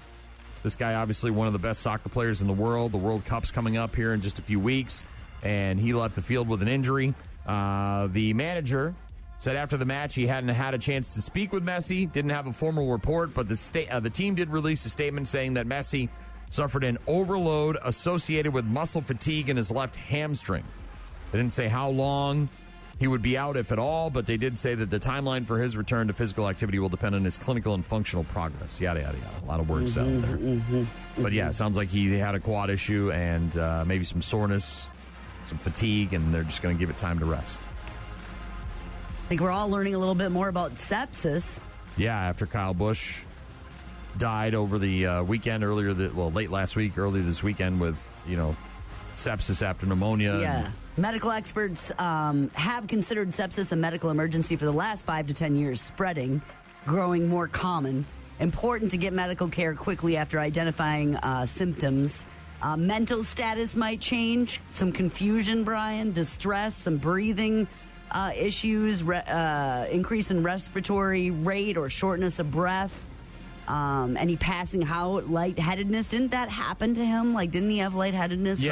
This guy, obviously one of the best soccer players in the world. The World Cup's coming up here in just a few weeks, and he left the field with an injury. The manager said after the match he hadn't had a chance to speak with Messi, didn't have a formal report, but the team did release a statement saying that Messi suffered an overload associated with muscle fatigue in his left hamstring. They didn't say how long he would be out, if at all, but they did say that the timeline for his return to physical activity will depend on his clinical and functional progress. Yada, yada, yada. A lot of words out there. But yeah, it sounds like he had a quad issue and maybe some soreness, some fatigue, and they're just going to give it time to rest. I think we're all learning a little bit more about sepsis. Yeah, after Kyle Busch died over the weekend, late last week, early this weekend with, sepsis after pneumonia. Yeah. Medical experts have considered sepsis a medical emergency for the last 5 to 10 years, spreading, growing more common. Important to get medical care quickly after identifying symptoms. Mental status might change. Some confusion, Brian, distress, some breathing issues, increase in respiratory rate or shortness of breath, any passing out, lightheadedness. Didn't that happen to him? Didn't he have lightheadedness the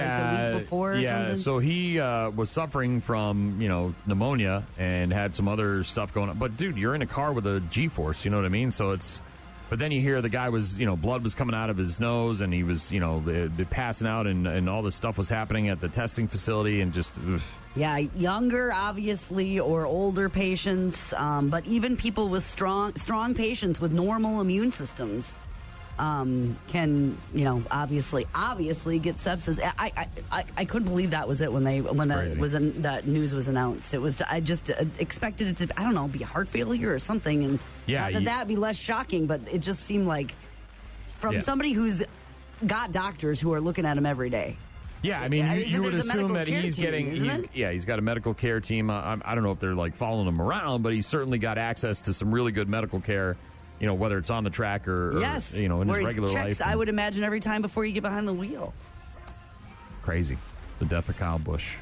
week before or something? So he was suffering from, pneumonia and had some other stuff going on. But, dude, you're in a car with a G-force, you know what I mean? So it's... But then you hear the guy was, blood was coming out of his nose, and he was, passing out, and all this stuff was happening at the testing facility, and just... Ugh. Yeah, younger, obviously, or older patients, but even people with strong patients with normal immune systems can, obviously get sepsis. I couldn't believe that was it when that news was announced. It was, I just expected it to, I don't know, be heart failure or something, and that'd be less shocking, but it just seemed like from somebody who's got doctors who are looking at him every day. Yeah, I mean, you would assume that he's got a medical care team. I don't know if they're following him around, but he's certainly got access to some really good medical care, whether it's on the track or in his regular life. I would imagine every time before you get behind the wheel. Crazy. The death of Kyle Busch.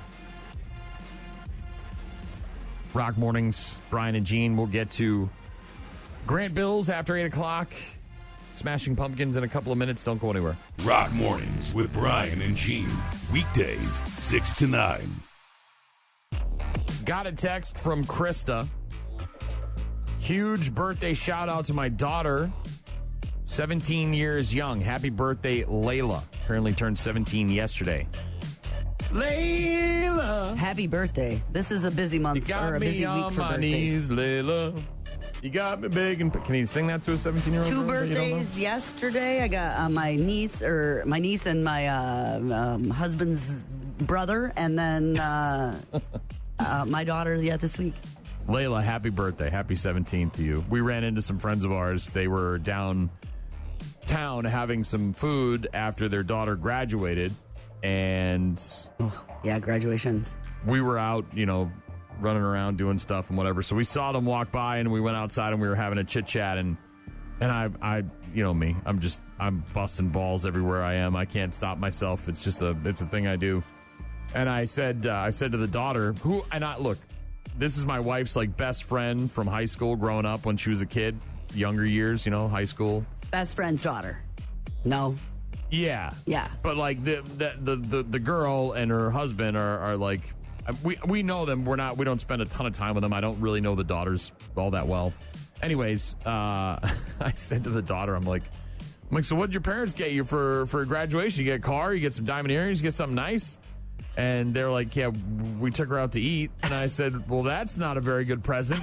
Rock Mornings, Brian and Gene. We'll get to Grant Bilse after 8 o'clock. Smashing Pumpkins in a couple of minutes. Don't go anywhere. Rock Mornings with Brian and Gene. Weekdays, 6 to 9. Got a text from Krista. Huge birthday shout out to my daughter, 17 years young. Happy birthday, Layla. Apparently turned 17 yesterday. Layla. Happy birthday. This is a busy month or a busy week for birthdays. Knees, Layla. You got me begging. Can you sing that to a 17-year-old? 2 birthdays yesterday. I got my niece and my husband's brother, and then my daughter this week. Layla, happy birthday. Happy 17th to you. We ran into some friends of ours. They were downtown having some food after their daughter graduated. And graduations. We were out, running around doing stuff and whatever. So we saw them walk by and we went outside and we were having a chit chat. And I me, I'm busting balls everywhere I am. I can't stop myself. It's a thing I do. And I said to the daughter look, this is my wife's best friend from high school growing up when she was a kid, younger years, high school. Best friend's daughter. No. Yeah. Yeah. But the girl and her husband are we know them. We don't spend a ton of time with them. I don't really know the daughters all that well. Anyways, I said to the daughter, I'm like, so what did your parents get you for graduation? You get a car, you get some diamond earrings, you get something nice? And they're like, yeah, we took her out to eat. And I said, well, that's not a very good present.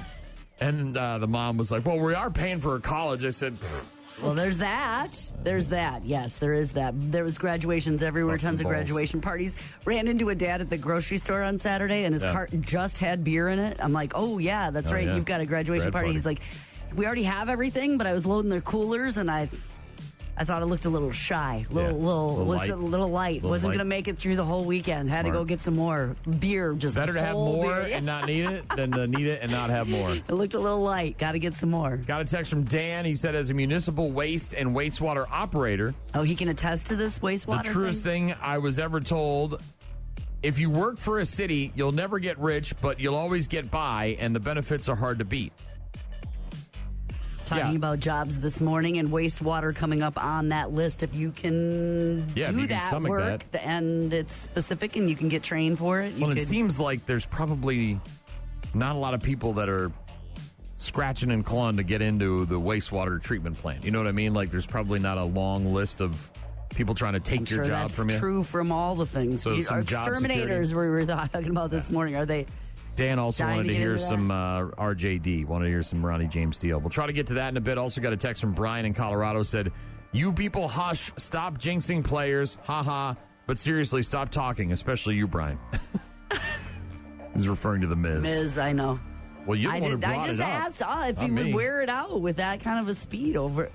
And the mom was like, well, we are paying for her college. I said, well, there's that. There's that. Yes, there is that. There was graduations everywhere, tons of graduation parties. Ran into a dad at the grocery store on Saturday, and his cart just had beer in it. I'm like, oh, yeah, that's right. Yeah. You've got a graduation party. He's like, we already have everything, but I was loading their coolers, and I thought it looked a little shy, a little light. Wasn't going to make it through the whole weekend. Had to go get some more beer. Just better to have more and not need it than to need it and not have more. It looked a little light. Got to get some more. Got a text from Dan. He said, as a municipal waste and wastewater operator. Oh, he can attest to this wastewater The truest thing I was ever told, if you work for a city, you'll never get rich, but you'll always get by, and the benefits are hard to beat. Talking about jobs this morning and wastewater coming up on that list. If you can do that work and it's specific and you can get trained for it. It seems like there's probably not a lot of people that are scratching and clawing to get into the wastewater treatment plant. You know what I mean? There's probably not a long list of people trying to take your job from you. That's true from all the things. So exterminators we were talking about this morning. Are they... Dan also wanted to hear some RJD, wanted to hear some Ronnie James Dio. We'll try to get to that in a bit. Also got a text from Brian in Colorado, said, you people hush, stop jinxing players, haha, but seriously, stop talking, especially you, Brian. He's referring to the Miz. Miz, I know. Well, you brought it up. I just asked if you would wear it out with that kind of a speed over...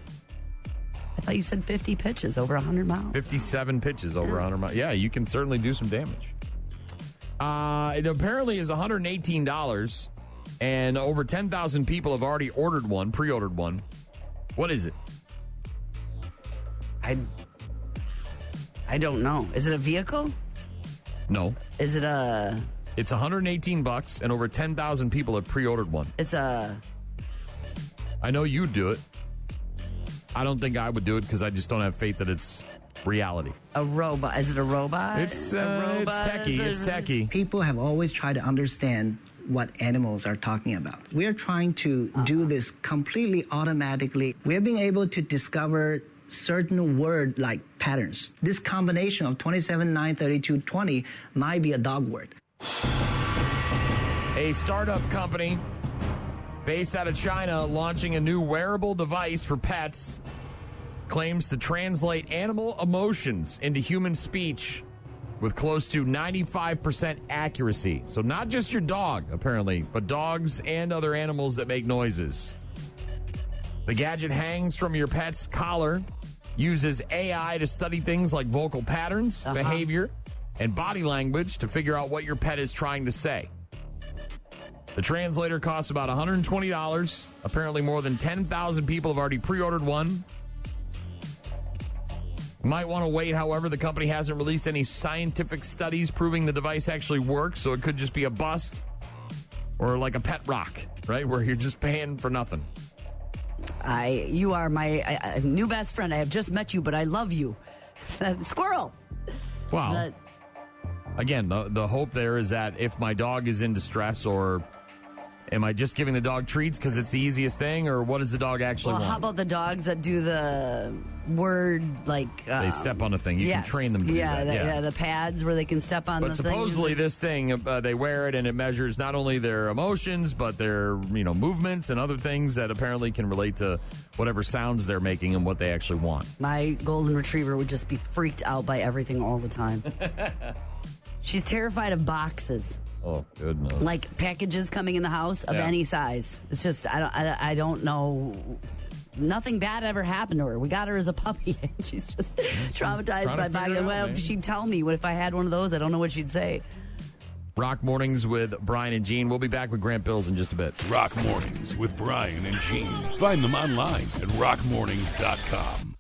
I thought you said 50 pitches over 100 miles. 57 pitches over 100 miles. Yeah, you can certainly do some damage. It apparently is $118, and over 10,000 people have already pre-ordered one. What is it? I don't know. Is it a vehicle? No. Is it a... It's $118, and over 10,000 people have pre-ordered one. It's a... I know you'd do it. I don't think I would do it because I just don't have faith that it's... reality. A robot. Is it a robot? It's techie. It's techie. People have always tried to understand what animals are talking about. We're trying to do this completely automatically. We're being able to discover certain word-like patterns. This combination of 27, 9, 32, 20 might be a dog word. A startup company based out of China launching a new wearable device for pets claims to translate animal emotions into human speech with close to 95% accuracy. So not just your dog, apparently, but dogs and other animals that make noises. The gadget hangs from your pet's collar, uses AI to study things like vocal patterns, behavior, and body language to figure out what your pet is trying to say. The translator costs about $120. Apparently more than 10,000 people have already pre-ordered one. Might want to wait, however, the company hasn't released any scientific studies proving the device actually works, so it could just be a bust or like a pet rock, right, where you're just paying for nothing. You are my new best friend. I have just met you, but I love you. Squirrel. Wow. Again, the hope there is that if my dog is in distress or Am I just giving the dog treats because it's the easiest thing, or what does the dog actually want? How about the dogs that do the word, like... they step on a thing. You can train them to do that. Yeah, the pads where they can step on the thing. But supposedly this thing, they wear it, and it measures not only their emotions, but their movements and other things that apparently can relate to whatever sounds they're making and what they actually want. My golden retriever would just be freaked out by everything all the time. She's terrified of boxes. Oh, goodness. Like packages coming in the house of any size. It's just, I don't know. Nothing bad ever happened to her. We got her as a puppy, and she's just traumatized by boxes. Well, if she'd tell me if I had one of those, I don't know what she'd say. Rock Mornings with Brian and Gene. We'll be back with Grant Bilse in just a bit. Rock Mornings with Brian and Gene. Find them online at rockmornings.com.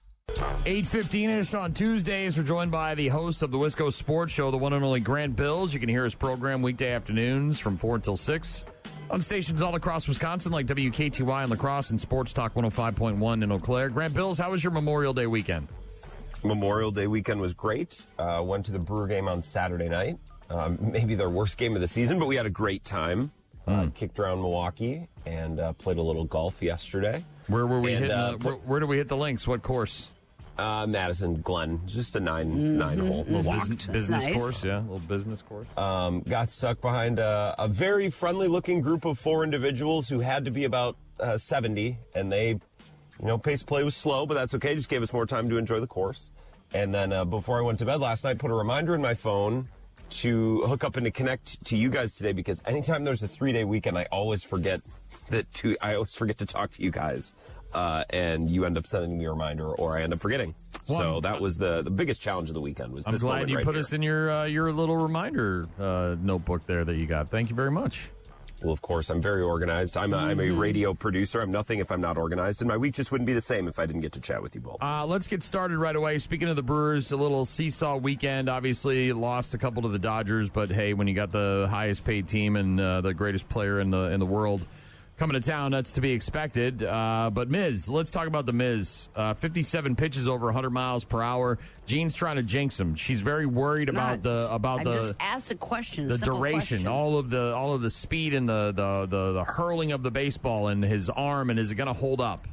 8:15-ish on Tuesdays. We're joined by the host of the Wisco Sports Show, the one and only Grant Bilse. You can hear his program weekday afternoons from 4 until 6 on stations all across Wisconsin like WKTY in La Crosse and Sports Talk 105.1 in Eau Claire. Grant Bilse, how was your Memorial Day weekend? Memorial Day weekend was great. Went to the Brewer game on Saturday night. Maybe their worst game of the season, but we had a great time. Kicked around Milwaukee and played a little golf yesterday. Where were we hitting? Where did we hit the links? What course? Madison Glen, just a nine hole. Business course, yeah, a little business course. Got stuck behind a very friendly-looking group of 4 individuals who had to be about 70, and they, pace of play was slow, but that's okay. Just gave us more time to enjoy the course. And then before I went to bed last night, put a reminder in my phone to hook up and to connect to you guys today, because anytime there's a 3-day weekend, I always forget to talk to you guys. And you end up sending me a reminder, or I end up forgetting. So that was the biggest challenge of the weekend. I'm glad you put us in your little reminder notebook there that you got. Thank you very much. Well, of course, I'm very organized. I'm a radio producer. I'm nothing if I'm not organized, and my week just wouldn't be the same if I didn't get to chat with you both. Let's get started right away. Speaking of the Brewers, a little seesaw weekend. Obviously, lost a couple to the Dodgers, but hey, when you got the highest paid team and the greatest player in the world coming to town, that's to be expected. But Miz, let's talk about the Miz. 57 pitches over 100 miles per hour. Gene's trying to jinx him. She's very worried about I just asked a question. The duration, all of the speed and the hurling of the baseball and his arm, and is it going to hold up?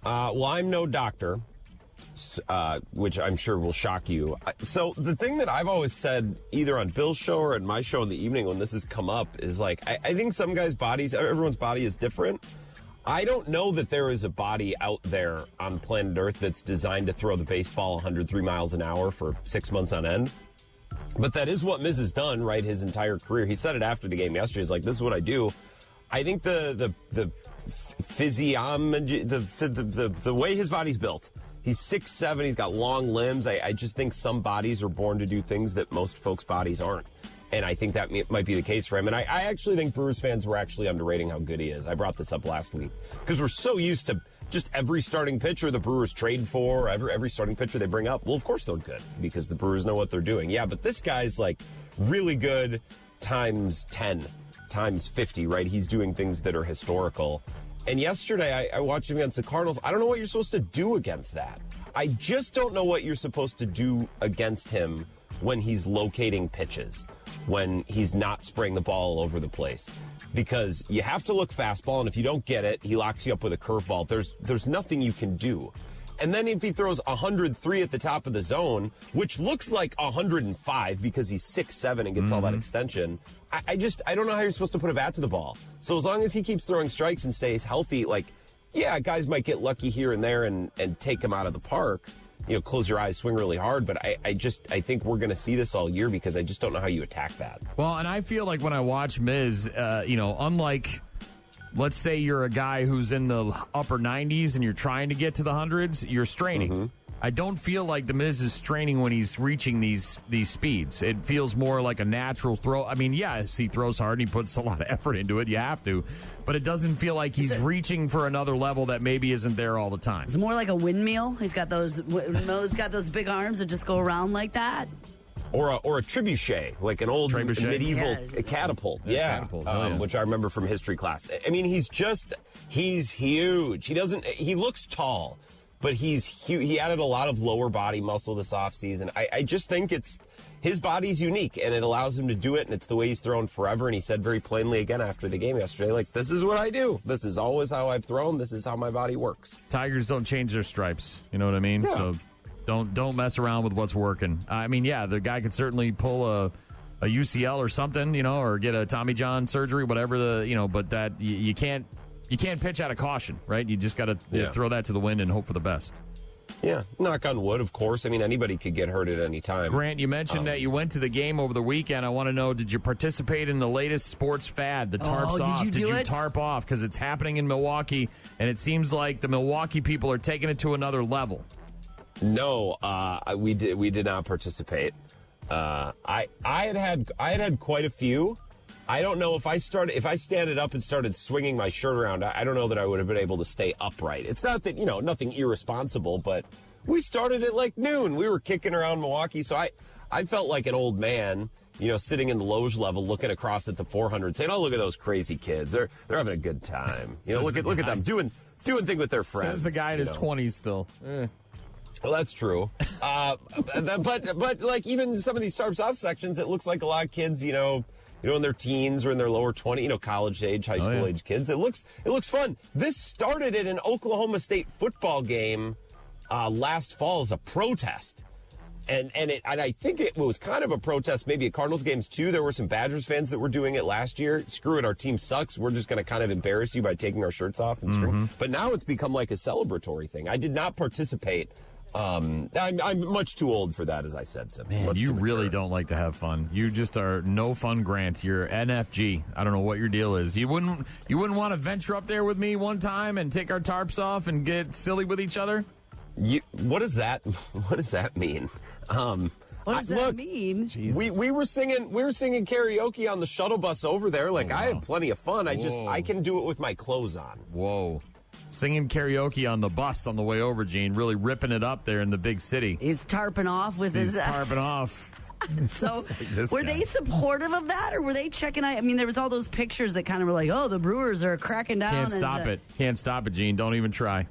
Well, I'm no doctor, which I'm sure will shock you. So the thing that I've always said, either on Bill's show or at my show in the evening when this has come up, is like, I think some guys' bodies, everyone's body is different. I don't know that there is a body out there on planet Earth that's designed to throw the baseball 103 miles an hour for 6 months on end. But that is what Miz has done, right, his entire career. He said it after the game yesterday. He's like, this is what I do. I think the physiology, the way his body's built, he's 6'7", he's got long limbs. I just think some bodies are born to do things that most folks' bodies aren't. And I think that might be the case for him. And I actually think Brewers fans were actually underrating how good he is. I brought this up last week because we're so used to just every starting pitcher the Brewers trade for, every starting pitcher they bring up. Well, of course they're good because the Brewers know what they're doing. Yeah, but this guy's like really good times 10, times 50, right? He's doing things that are historical. And yesterday I watched him against the Cardinals. I don't know what you're supposed to do against that. I just don't know what you're supposed to do against him when he's locating pitches, when he's not spraying the ball all over the place. Because you have to look fastball, and if you don't get it, he locks you up with a curveball. There's nothing you can do. And then if he throws 103 at the top of the zone, which looks like 105 because he's 6'7" and gets all that extension, I don't know how you're supposed to put a bat to the ball. So as long as he keeps throwing strikes and stays healthy, yeah, guys might get lucky here and there and take him out of the park. Close your eyes, swing really hard. But I think we're going to see this all year because I just don't know how you attack that. Well, and I feel like when I watch Miz, unlike, let's say you're a guy who's in the upper 90s and you're trying to get to the hundreds, you're straining. Mm-hmm. I don't feel like the Miz is straining when he's reaching these speeds. It feels more like a natural throw. I mean, yes, he throws hard and he puts a lot of effort into it. You have to. But it doesn't feel like he's reaching for another level that maybe isn't there all the time. It's more like a windmill. He's got those big arms that just go around like that. Or a trebuchet, like an old medieval catapult. Yeah. Catapult. Which I remember from history class. I mean, he's huge. He looks tall. but he added a lot of lower body muscle this offseason. I just think his body's unique, and it allows him to do it, and it's the way he's thrown forever. And he said very plainly again after the game yesterday, like, this is what I do. This is always how I've thrown. This is how my body works. Tigers don't change their stripes. You know what I mean? Yeah. So don't mess around with what's working. I mean, yeah, the guy could certainly pull a UCL or something, or get a Tommy John surgery, whatever but that you can't pitch out of caution, right? You just got to throw that to the wind and hope for the best. Yeah, knock on wood, of course. I mean, anybody could get hurt at any time. Grant, you mentioned that you went to the game over the weekend. I want to know, did you participate in the latest sports fad, the tarps off? Did you tarp off? Because it's happening in Milwaukee, and it seems like the Milwaukee people are taking it to another level. No, we did not participate. I had quite a few. I don't know if I standed up and started swinging my shirt around, I don't know that I would have been able to stay upright. It's not that, nothing irresponsible, but we started at like noon. We were kicking around Milwaukee, so I felt like an old man, sitting in the loge level looking across at the 400 saying, "Oh, look at those crazy kids. They're having a good time." Look at them doing thing with their friends. Says the guy in his 20s still. Well, that's true. But like even some of these tarps off sections, it looks like a lot of kids, in their teens or in their lower 20s, college age, high school age kids. It looks fun. This started at an Oklahoma State football game last fall as a protest. And I think it was kind of a protest maybe at Cardinals games too. There were some Badgers fans that were doing it last year. Screw it, our team sucks. We're just going to kind of embarrass you by taking our shirts off and scream. But now it's become like a celebratory thing. I did not participate. I'm much too old for that, as I said, Simpson. Man, you really don't like to have fun. You just are no fun, Grant. You're NFG. I don't know what your deal is. You wouldn't want to venture up there with me one time and take our tarps off and get silly with each other? What does that mean? What does that mean? We were singing karaoke on the shuttle bus over there. Like, I had plenty of fun. I can do it with my clothes on. Whoa. Singing karaoke on the bus on the way over, Gene. Really ripping it up there in the big city. He's tarping off with his... tarping off. So, were they supportive of that, or were they checking out? I mean, there was all those pictures that kind of were like, oh, the Brewers are cracking down. Can't stop it, Gene. Don't even try.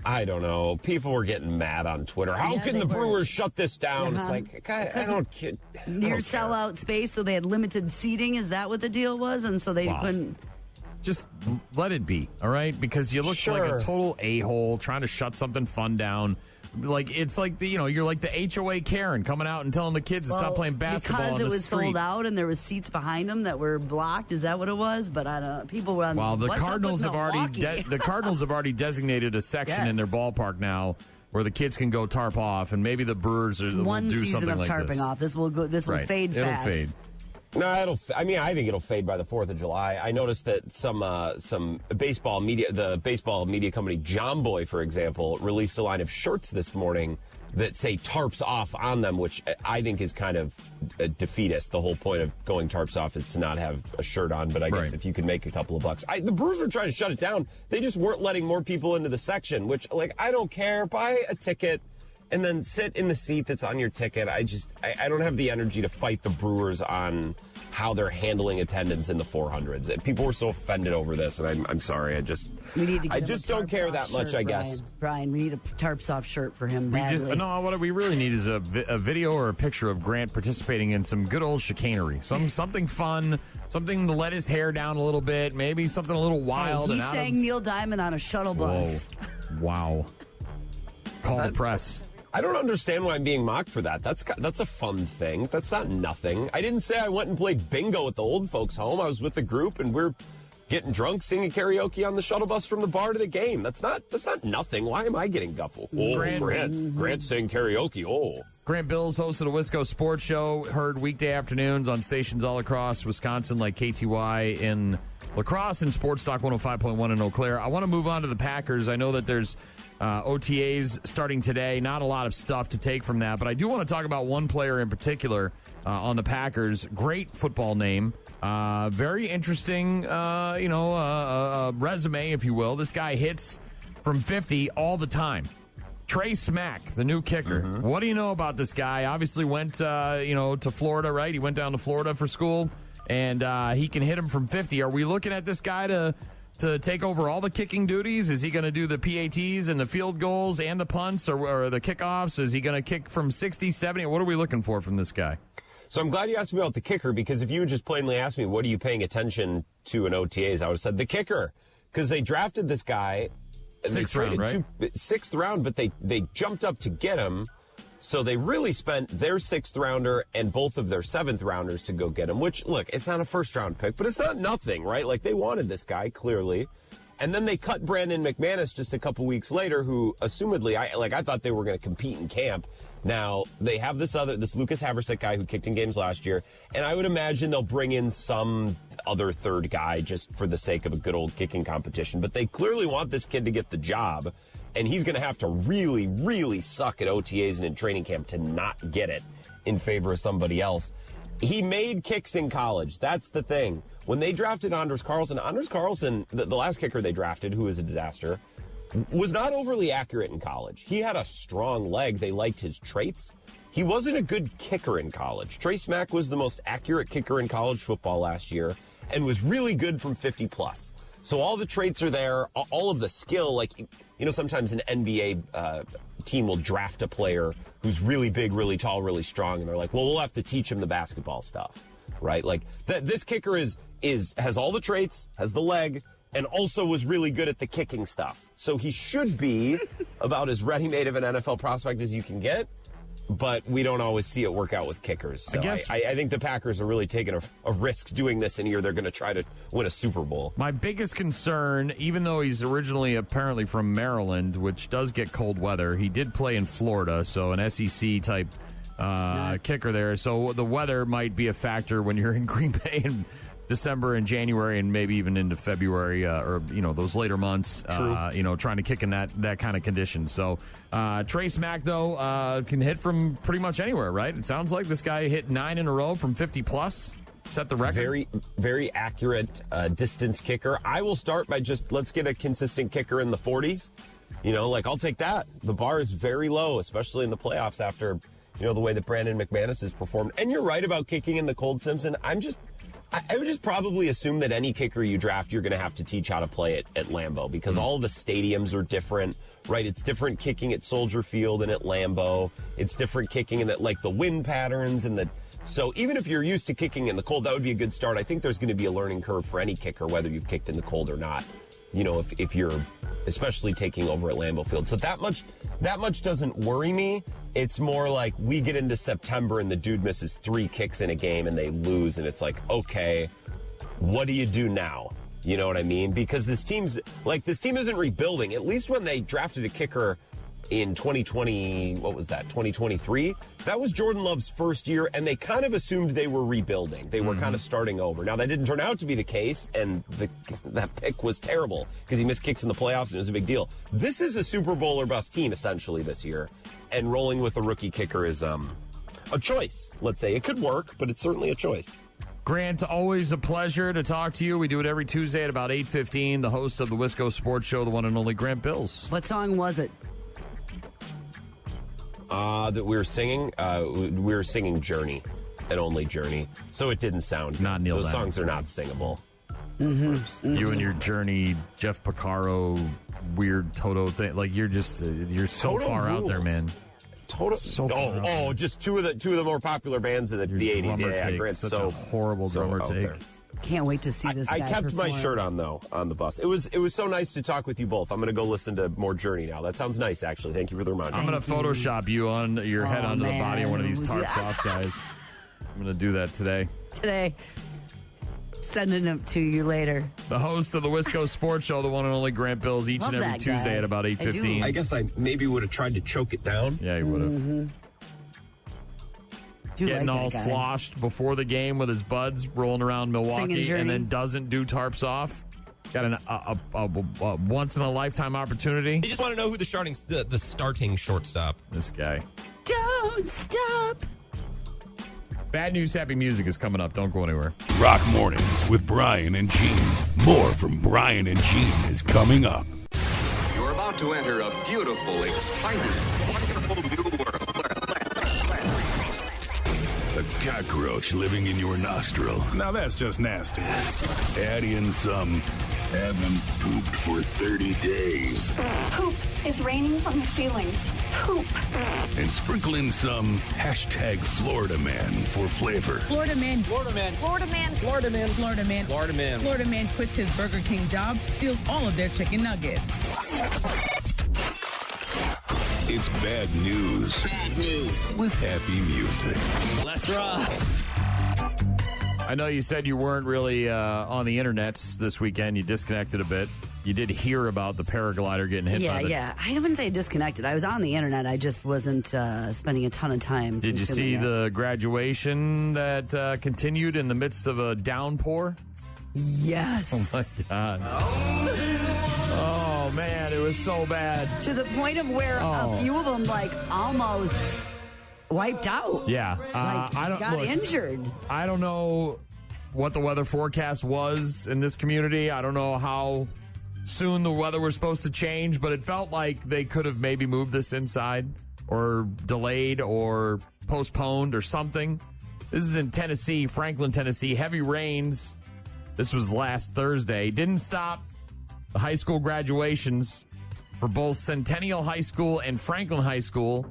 I don't know. People were getting mad on Twitter. How can the Brewers shut this down? It's like, I don't care. Near sellout space, so they had limited seating. Is that what the deal was? And so they couldn't... Just let it be, all right? Because you look like a total a-hole trying to shut something fun down. Like, it's like you're like the HOA Karen coming out and telling the kids to stop playing basketball because on the it was street. Sold out and there was seats behind them that were blocked. Is that what it was? But I don't know. People were on. Well, the Cardinals have already designated a section in their ballpark now where the kids can go tarp off, and maybe the Brewers will do something like this. One season of tarping off. This will fade fast. It'll fade. No, I think it'll fade by the 4th of July. I noticed that some baseball media, the baseball media company John Boy, for example, released a line of shirts this morning that say tarps off on them, which I think is kind of defeatist. The whole point of going tarps off is to not have a shirt on, but I guess if you could make a couple of bucks. The Brewers were trying to shut it down. They just weren't letting more people into the section, which, like, I don't care. Buy a ticket and then sit in the seat that's on your ticket. I don't have the energy to fight the Brewers on how they're handling attendance in the 400s. People were so offended over this, and I'm sorry. I just don't care that much, I guess. Brian, we need a tarps off shirt for him badly. What we really need is a video or a picture of Grant participating in some good old chicanery. Something fun, something to let his hair down a little bit, maybe something a little wild. He sang Neil Diamond on a shuttle bus. Wow. Call the press. I don't understand why I'm being mocked for that. That's a fun thing. That's not nothing. I didn't say I went and played bingo at the old folks' home. I was with the group, and we're getting drunk, singing karaoke on the shuttle bus from the bar to the game. That's not nothing. Why am I getting guffled? Grant sang karaoke. Grant Bilse, host of the Wisco Sports Show, heard weekday afternoons on stations all across Wisconsin, like KTY in La Crosse and Sports Talk 105.1 in Eau Claire. I want to move on to the Packers. I know that there's OTAs starting today. Not a lot of stuff to take from that, but I do want to talk about one player in particular on the Packers. Great football name. Very interesting, resume, if you will. This guy hits from 50 all the time. Trey Smack, the new kicker. Mm-hmm. What do you know about this guy? Obviously went, to Florida, right? He went down to Florida for school, and he can hit him from 50. Are we looking at this guy to to take over all the kicking duties? Is he going to do the PATs and the field goals and the punts or the kickoffs? Is he going to kick from 60, 70? What are we looking for from this guy? So I'm glad you asked me about the kicker, because if you had just plainly asked me, what are you paying attention to in OTAs, I would have said the kicker, because they drafted this guy. Sixth round, right? Sixth round, but they jumped up to get him. So they really spent their sixth rounder and both of their seventh rounders to go get him, which, look, it's not a first round pick, but it's not nothing, right? Like, they wanted this guy, clearly. And then they cut Brandon McManus just a couple weeks later, who, assumedly, I thought they were going to compete in camp. Now, they have this Lucas Haversick guy who kicked in games last year, and I would imagine they'll bring in some other third guy just for the sake of a good old kicking competition. But they clearly want this kid to get the job, and he's going to have to really, really suck at OTAs and in training camp to not get it in favor of somebody else. He made kicks in college. That's the thing. When they drafted Anders Carlson, the last kicker they drafted, who was a disaster, was not overly accurate in college. He had a strong leg. They liked his traits. He wasn't a good kicker in college. Trace Mack was the most accurate kicker in college football last year and was really good from 50 plus. So all the traits are there, all of the skill. Like, sometimes an NBA team will draft a player who's really big, really tall, really strong, and they're like, well, we'll have to teach him the basketball stuff, right? Like, this kicker has all the traits, has the leg, and also was really good at the kicking stuff. So he should be about as ready-made of an NFL prospect as you can get, but we don't always see it work out with kickers. So I think the Packers are really taking a risk doing this in a year they're going to try to win a Super Bowl. My biggest concern, even though he's originally apparently from Maryland, which does get cold weather, he did play in Florida, so an SEC-type kicker there. So the weather might be a factor when you're in Green Bay and December and January and maybe even into February or those later months, trying to kick in that kind of condition. So Trace Mack, though, can hit from pretty much anywhere, right? It sounds like this guy hit 9 in a row from 50 plus. Set the record. Very, very accurate distance kicker. I will start by let's get a consistent kicker in the 40s. I'll take that. The bar is very low, especially in the playoffs after, the way that Brandon McManus has performed. And you're right about kicking in the cold, Simpson. I would just probably assume that any kicker you draft, you're going to have to teach how to play it at Lambeau, because all the stadiums are different, right? It's different kicking at Soldier Field and at Lambeau. It's different kicking in the wind patterns so even if you're used to kicking in the cold, that would be a good start. I think there's going to be a learning curve for any kicker, whether you've kicked in the cold or not. If you're especially taking over at Lambeau Field. So that much doesn't worry me. It's more like we get into September and the dude misses 3 kicks in a game and they lose, and it's like, okay, what do you do now? You know what I mean? Because this team isn't rebuilding. At least when they drafted a kicker in 2023, that was Jordan Love's first year, and they kind of assumed they were rebuilding. They were kind of starting over. Now, that didn't turn out to be the case, and that pick was terrible because he missed kicks in the playoffs, and it was a big deal. This is a Super Bowl or bust team, essentially, this year, and rolling with a rookie kicker is a choice, let's say. It could work, but it's certainly a choice. Grant, always a pleasure to talk to you. We do it every Tuesday at about 8:15. The host of the Wisco Sports Show, the one and only Grant Bilse. What song was it? That we were singing? We were singing Journey, and only Journey. So it didn't sound not Neil. Those songs are not singable. Mm-hmm. You and your Journey, Jeff Porcaro, weird Toto thing. Like, you're so Toto far rules. out there, man. Toto. So just two of the more popular bands of the 80s. Yeah, Grant's such a horrible drummer take. Can't wait to see this guy I kept perform. my shirt on, though, on the bus. It was so nice to talk with you both. I'm going to go listen to more Journey now. That sounds nice, actually. Thank you for the reminder. I'm going to Photoshop you on your head onto the body of one of these tarps off guys. I'm going to do that today. Sending them to you later. The host of the Wisco Sports Show, the one and only Grant Bilse, each and every Tuesday at about 8:15. I guess I maybe would have tried to choke it down. Yeah, he would have. Getting all sloshed before the game with his buds, rolling around Milwaukee, and then doesn't do tarps off. Got a once-in-a-lifetime opportunity. You just want to know who the starting shortstop. This guy. Don't stop. Bad News, Happy Music is coming up. Don't go anywhere. Rock Mornings with Brian and Gene. More from Brian and Gene is coming up. You're about to enter a beautiful, exciting, wonderful new world. A cockroach living in your nostril. Now that's just nasty. Add in some Haven't pooped for 30 days. Poop is raining from the ceilings. Poop. And sprinkle in some hashtag Florida Man for flavor. Florida Man. Florida Man. Florida Man. Florida Man. Florida Man. Florida Man. Florida Man quits his Burger King job, steals all of their chicken nuggets. It's bad news. Bad news. With happy music. Let's rock. I know you said you weren't really on the internet this weekend. You disconnected a bit. You did hear about the paraglider getting hit by the... Yeah. I wouldn't say disconnected. I was on the internet. I just wasn't spending a ton of time. Did you see the graduation that continued in the midst of a downpour? Yes. Oh, my God. Oh, man, it was so bad. To the point of where a few of them, almost... wiped out. Yeah. I got injured. I don't know what the weather forecast was in this community. I don't know how soon the weather was supposed to change, but it felt like they could have maybe moved this inside or delayed or postponed or something. This is in Tennessee, Franklin, Tennessee. Heavy rains. This was last Thursday. Didn't stop the high school graduations for both Centennial High School and Franklin High School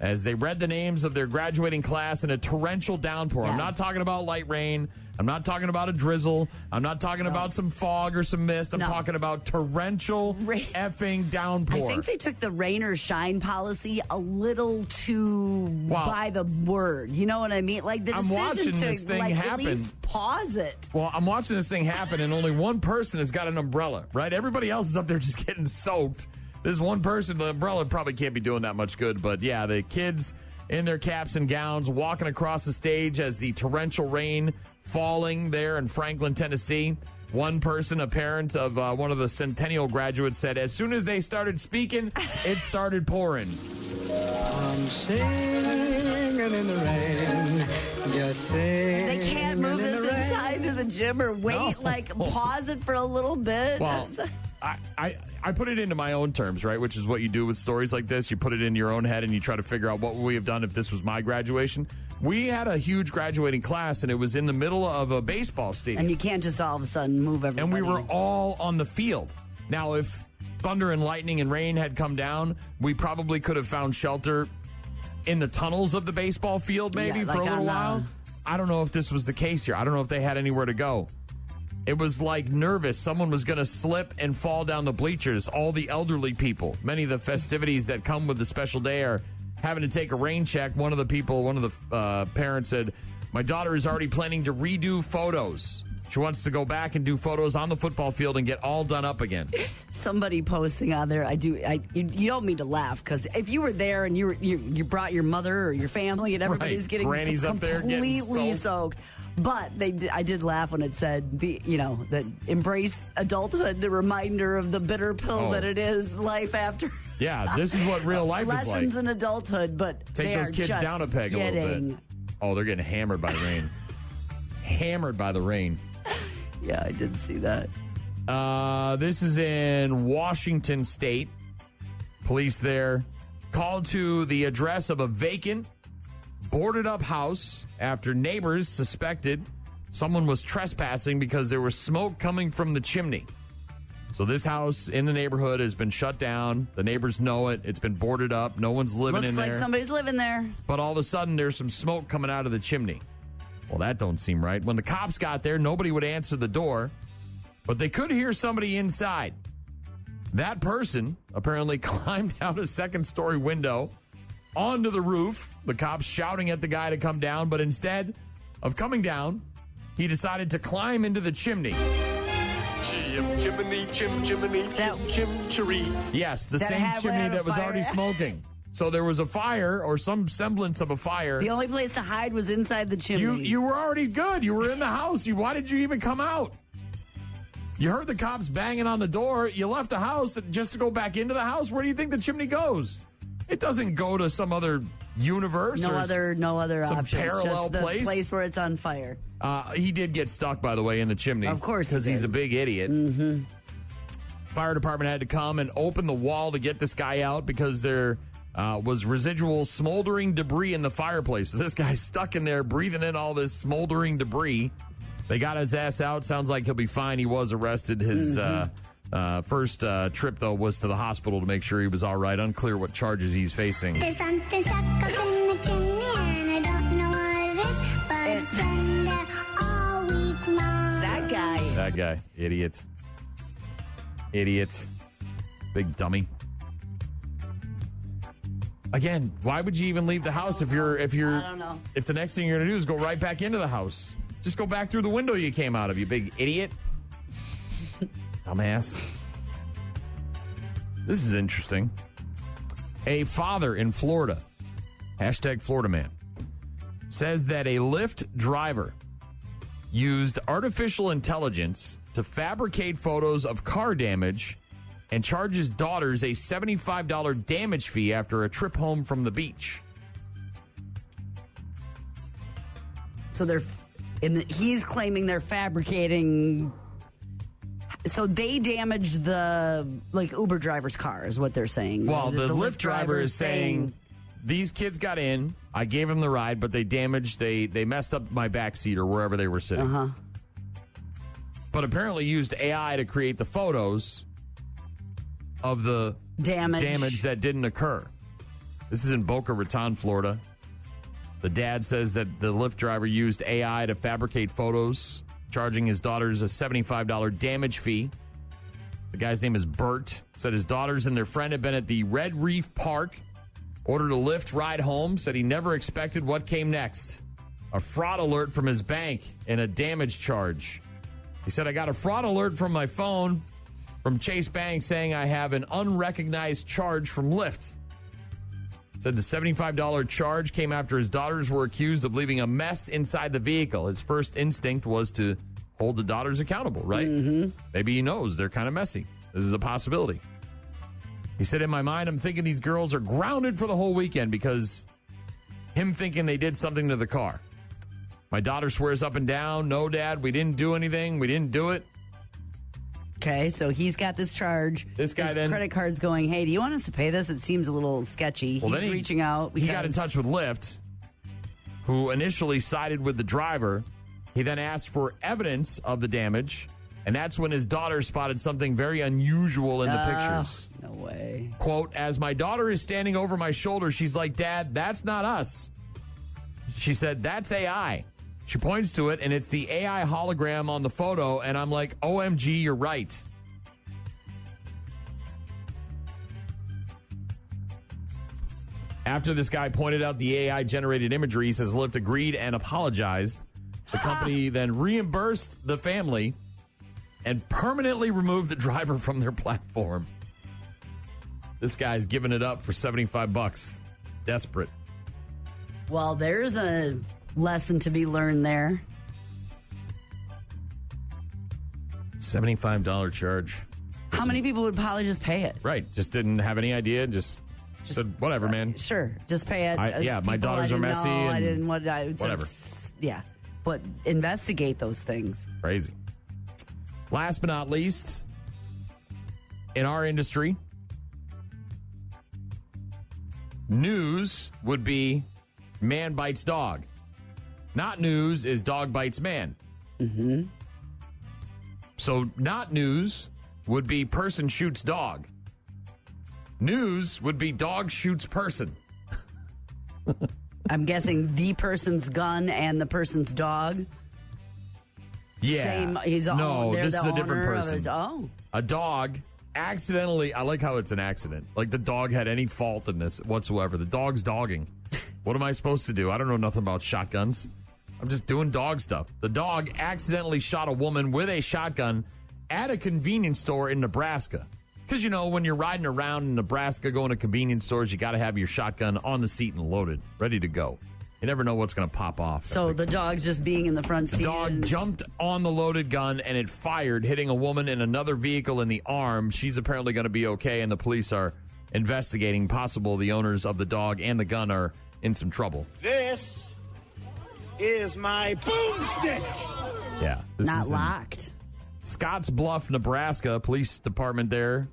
as they read the names of their graduating class in a torrential downpour. Yeah. I'm not talking about light rain. I'm not talking about a drizzle. I'm not talking about some fog or some mist. I'm talking about torrential effing downpour. I think they took the rain or shine policy a little too by the word. You know what I mean? Like the decision to at least pause it. Well, I'm watching this thing happen, and only one person has got an umbrella, right? Everybody else is up there just getting soaked. This one person, the umbrella probably can't be doing that much good. But, yeah, the kids in their caps and gowns walking across the stage as the torrential rain falling there in Franklin, Tennessee. One person, a parent of one of the Centennial graduates, said as soon as they started speaking, it started pouring. I'm singing in the rain, just singing. They can't move this inside to the gym or wait, pause it for a little bit. Well, I put it into my own terms, right, which is what you do with stories like this. You put it in your own head and you try to figure out what would we have done if this was my graduation. We had a huge graduating class, and it was in the middle of a baseball stadium. And you can't just all of a sudden move everybody. And we were all on the field. Now, if thunder and lightning and rain had come down, we probably could have found shelter in the tunnels of the baseball field maybe for a little while. I don't know if this was the case here. I don't know if they had anywhere to go. It was nervous. Someone was going to slip and fall down the bleachers. All the elderly people, many of the festivities that come with the special day are having to take a rain check. One of the parents said, my daughter is already planning to redo photos. She wants to go back and do photos on the football field and get all done up again. Somebody posting on there, you don't mean to laugh, because if you were there and you brought your mother or your family and everybody's getting Granny's completely up there getting soaked. But I did laugh when it said, that embrace adulthood, the reminder of the bitter pill that it is life after. Yeah, this is what real life is like. Lessons in adulthood, but take those kids down a peg a little bit. Oh, they're getting hammered by rain. Hammered by the rain. Yeah, I did see that. This is in Washington State. Police there called to the address of a vacant, boarded up house after neighbors suspected someone was trespassing because there was smoke coming from the chimney. So this house in the neighborhood has been shut down. The neighbors know it. It's been boarded up. No one's living in there. Looks like somebody's living there. But all of a sudden, there's some smoke coming out of the chimney. Well, that don't seem right. When the cops got there, nobody would answer the door, but they could hear somebody inside. That person apparently climbed out a second-story window onto the roof. The cops shouting at the guy to come down, but instead of coming down, he decided to climb into the chimney. Yes, the same chimney that was already smoking. So there was a fire or some semblance of a fire. The only place to hide was inside the chimney. You were already good. You were in the house. Why did you even come out? You heard the cops banging on the door. You left the house just to go back into the house. Where do you think the chimney goes? It doesn't go to some other universe. No other some options. Parallel just the place where it's on fire. He did get stuck, by the way, in the chimney. Of course, because he's a big idiot. Mm-hmm. Fire department had to come and open the wall to get this guy out because there was residual smoldering debris in the fireplace. So this guy's stuck in there breathing in all this smoldering debris. They got his ass out. Sounds like he'll be fine. He was arrested. His first trip, though, was to the hospital to make sure he was all right. Unclear what charges he's facing. There's something stuck up in the chimney, and I don't know what it is, but it's been there all week long. That guy. Idiot. Big dummy. Again, why would you even leave the house if I don't know. If the next thing you're going to do is go right back into the house? Just go back through the window you came out of, you big idiot. Dumbass. This is interesting. A father in Florida, #FloridaMan, says that a Lyft driver used artificial intelligence to fabricate photos of car damage and charges daughters a $75 damage fee after a trip home from the beach. So he's claiming they're fabricating. So they damaged the Uber driver's car is what they're saying. Well, the Lyft driver is saying these kids got in. I gave them the ride, but they messed up my backseat or wherever they were sitting. But apparently used AI to create the photos of the damage that didn't occur. This is in Boca Raton, Florida. The dad says that the Lyft driver used AI to fabricate photos, charging his daughters a $75 damage fee. The guy's name is Bert. Said his daughters and their friend had been at the Red Reef Park, ordered a Lyft ride home, said he never expected what came next. A fraud alert from his bank and a damage charge. He said, I got a fraud alert from my phone from Chase Bank saying I have an unrecognized charge from Lyft. Said the $75 charge came after his daughters were accused of leaving a mess inside the vehicle. His first instinct was to hold the daughters accountable, right? Maybe he knows they're kind of messy. This is a possibility. He said, in my mind, I'm thinking these girls are grounded for the whole weekend because him thinking they did something to the car. My daughter swears up and down, no, Dad, we didn't do anything. We didn't do it. Okay, so he's got this charge. This guy his credit card's going, hey, do you want us to pay this? It seems a little sketchy. Well, he's reaching out. He got in touch with Lyft, who initially sided with the driver. He then asked for evidence of the damage, and that's when his daughter spotted something very unusual in the pictures. No way. Quote, as my daughter is standing over my shoulder, she's like, Dad, that's not us. She said, that's AI. She points to it, and it's the AI hologram on the photo, and I'm like, OMG, you're right. After this guy pointed out the AI-generated imagery, he says Lyft agreed and apologized. The company then reimbursed the family and permanently removed the driver from their platform. This guy's giving it up for $75. Desperate. Well, there's a lesson to be learned there. $75 charge. How many people would probably just pay it? Right. Just didn't have any idea. Just said, whatever, man. Sure. Just pay it. My daughters are messy. Whatever. Yeah. But investigate those things. Crazy. Last but not least, in our industry, news would be man bites dog. Not news is dog bites man. Mm-hmm. So not news would be person shoots dog. News would be dog shoots person. I'm guessing the person's gun and the person's dog. Yeah. This is a different person. A dog accidentally, I like how it's an accident. Like the dog had any fault in this whatsoever. The dog's dogging. What am I supposed to do? I don't know nothing about shotguns. I'm just doing dog stuff. The dog accidentally shot a woman with a shotgun at a convenience store in Nebraska. Because, you know, when you're riding around in Nebraska going to convenience stores, you got to have your shotgun on the seat and loaded, ready to go. You never know what's going to pop off. So the dog's just being in the front seat. The dog jumped on the loaded gun and it fired, hitting a woman in another vehicle in the arm. She's apparently going to be okay, and the police are investigating. Possible the owners of the dog and the gun are in some trouble. This is my boomstick. Yeah. Not locked. Scotts Bluff, Nebraska, police department there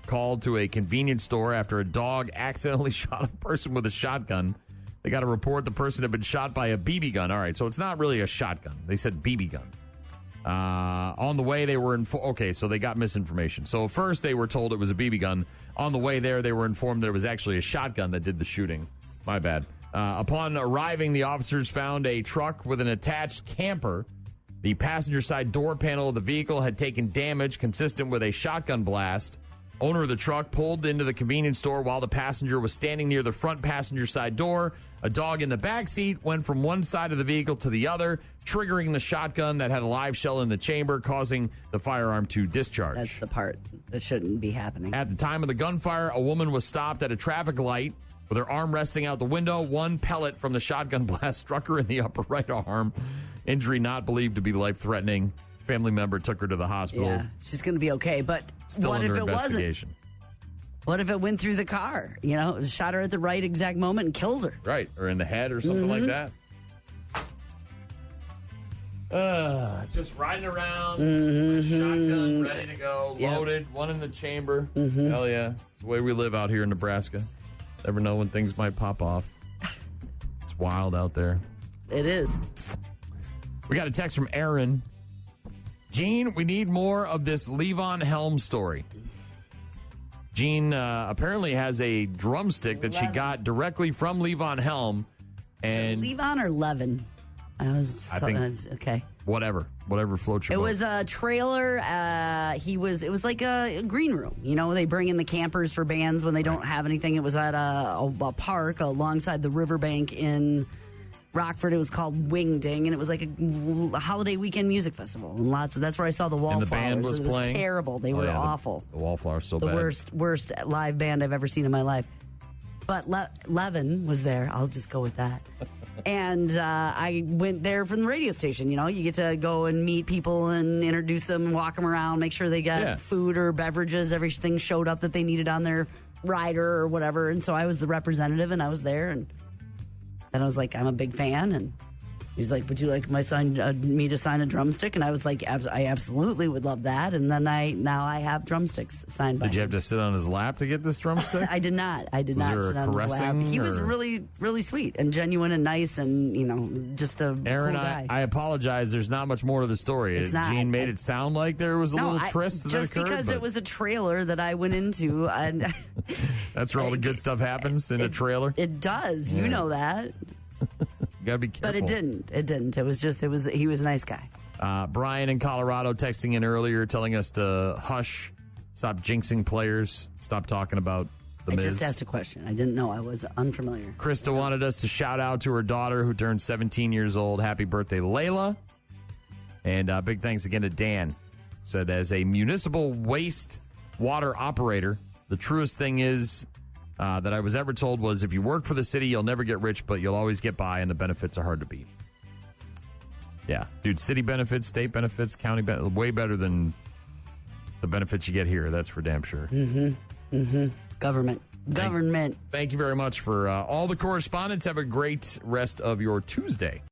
called to a convenience store after a dog accidentally shot a person with a shotgun. They got a report the person had been shot by a BB gun. All right, so it's not really a shotgun. They said BB gun. On the way, they were okay, so they got misinformation. So first, they were told it was a BB gun. On the way there, they were informed that it was actually a shotgun that did the shooting. My bad. Upon arriving, the officers found a truck with an attached camper. The passenger side door panel of the vehicle had taken damage consistent with a shotgun blast. Owner of the truck pulled into the convenience store while the passenger was standing near the front passenger side door. A dog in the back seat went from one side of the vehicle to the other, triggering the shotgun that had a live shell in the chamber, causing the firearm to discharge. That's the part that shouldn't be happening. At the time of the gunfire, a woman was stopped at a traffic light with her arm resting out the window. One pellet from the shotgun blast struck her in the upper right arm. Injury not believed to be life-threatening. Family member took her to the hospital. Yeah, she's going to be okay. But still what under if it investigation. wasn't? What if it went through the car? You know, shot her at the right exact moment and killed her. Right, or in the head or something like that. Just riding around with a shotgun, ready to go, loaded, one in the chamber. Hell yeah. It's the way we live out here in Nebraska. Never know when things might pop off. It's wild out there. It is. We got a text from Aaron. Gene, we need more of this Levon Helm story. Gene apparently has a drumstick that she got directly from Levon Helm. And is it Levon or Levin? I think okay. Whatever floats your boat. boat. It was a trailer. It was like a green room. You know, they bring in the campers for bands when they don't have anything. It was at a park alongside the riverbank in Rockford. It was called Wing Ding, and it was like a holiday weekend music festival. And that's where I saw the Wallflowers. And the band was playing? It was terrible. They were awful. The Wallflowers so bad. The worst live band I've ever seen in my life. But Levin was there. I'll just go with that. And I went there from the radio station. You know, you get to go and meet people and introduce them, walk them around, make sure they got food or beverages. Everything showed up that they needed on their rider or whatever. And so I was the representative, and I was there. And then I was like, I'm a big fan. And he was like, would you like me to sign a drumstick? And I was like, I absolutely would love that. And then now I have drumsticks signed by him. Did you have to sit on his lap to get this drumstick? I did not. I did not sit on his lap. He was really, really sweet and genuine and nice and, you know, just a Aaron, cool guy. I apologize. There's not much more to the story. It's not. Gene made it sound like there was a little tryst that just occurred. Because it was a trailer that I went into. And that's where all the good stuff happens, in a trailer? It does. You know that. Gotta be careful. But it didn't. It was he was a nice guy. Brian in Colorado texting in earlier telling us to hush, stop jinxing players, stop talking about the Miz. I just asked a question. I didn't know. I was unfamiliar. Krista wanted us to shout out to her daughter who turned 17 years old. Happy birthday, Layla. And big thanks again to Dan. Said, as a municipal waste water operator, the truest thing is that I was ever told was, if you work for the city, you'll never get rich, but you'll always get by, and the benefits are hard to beat. Yeah. Dude, city benefits, state benefits, county benefits, way better than the benefits you get here. That's for damn sure. Government. Thank you very much for all the correspondence. Have a great rest of your Tuesday.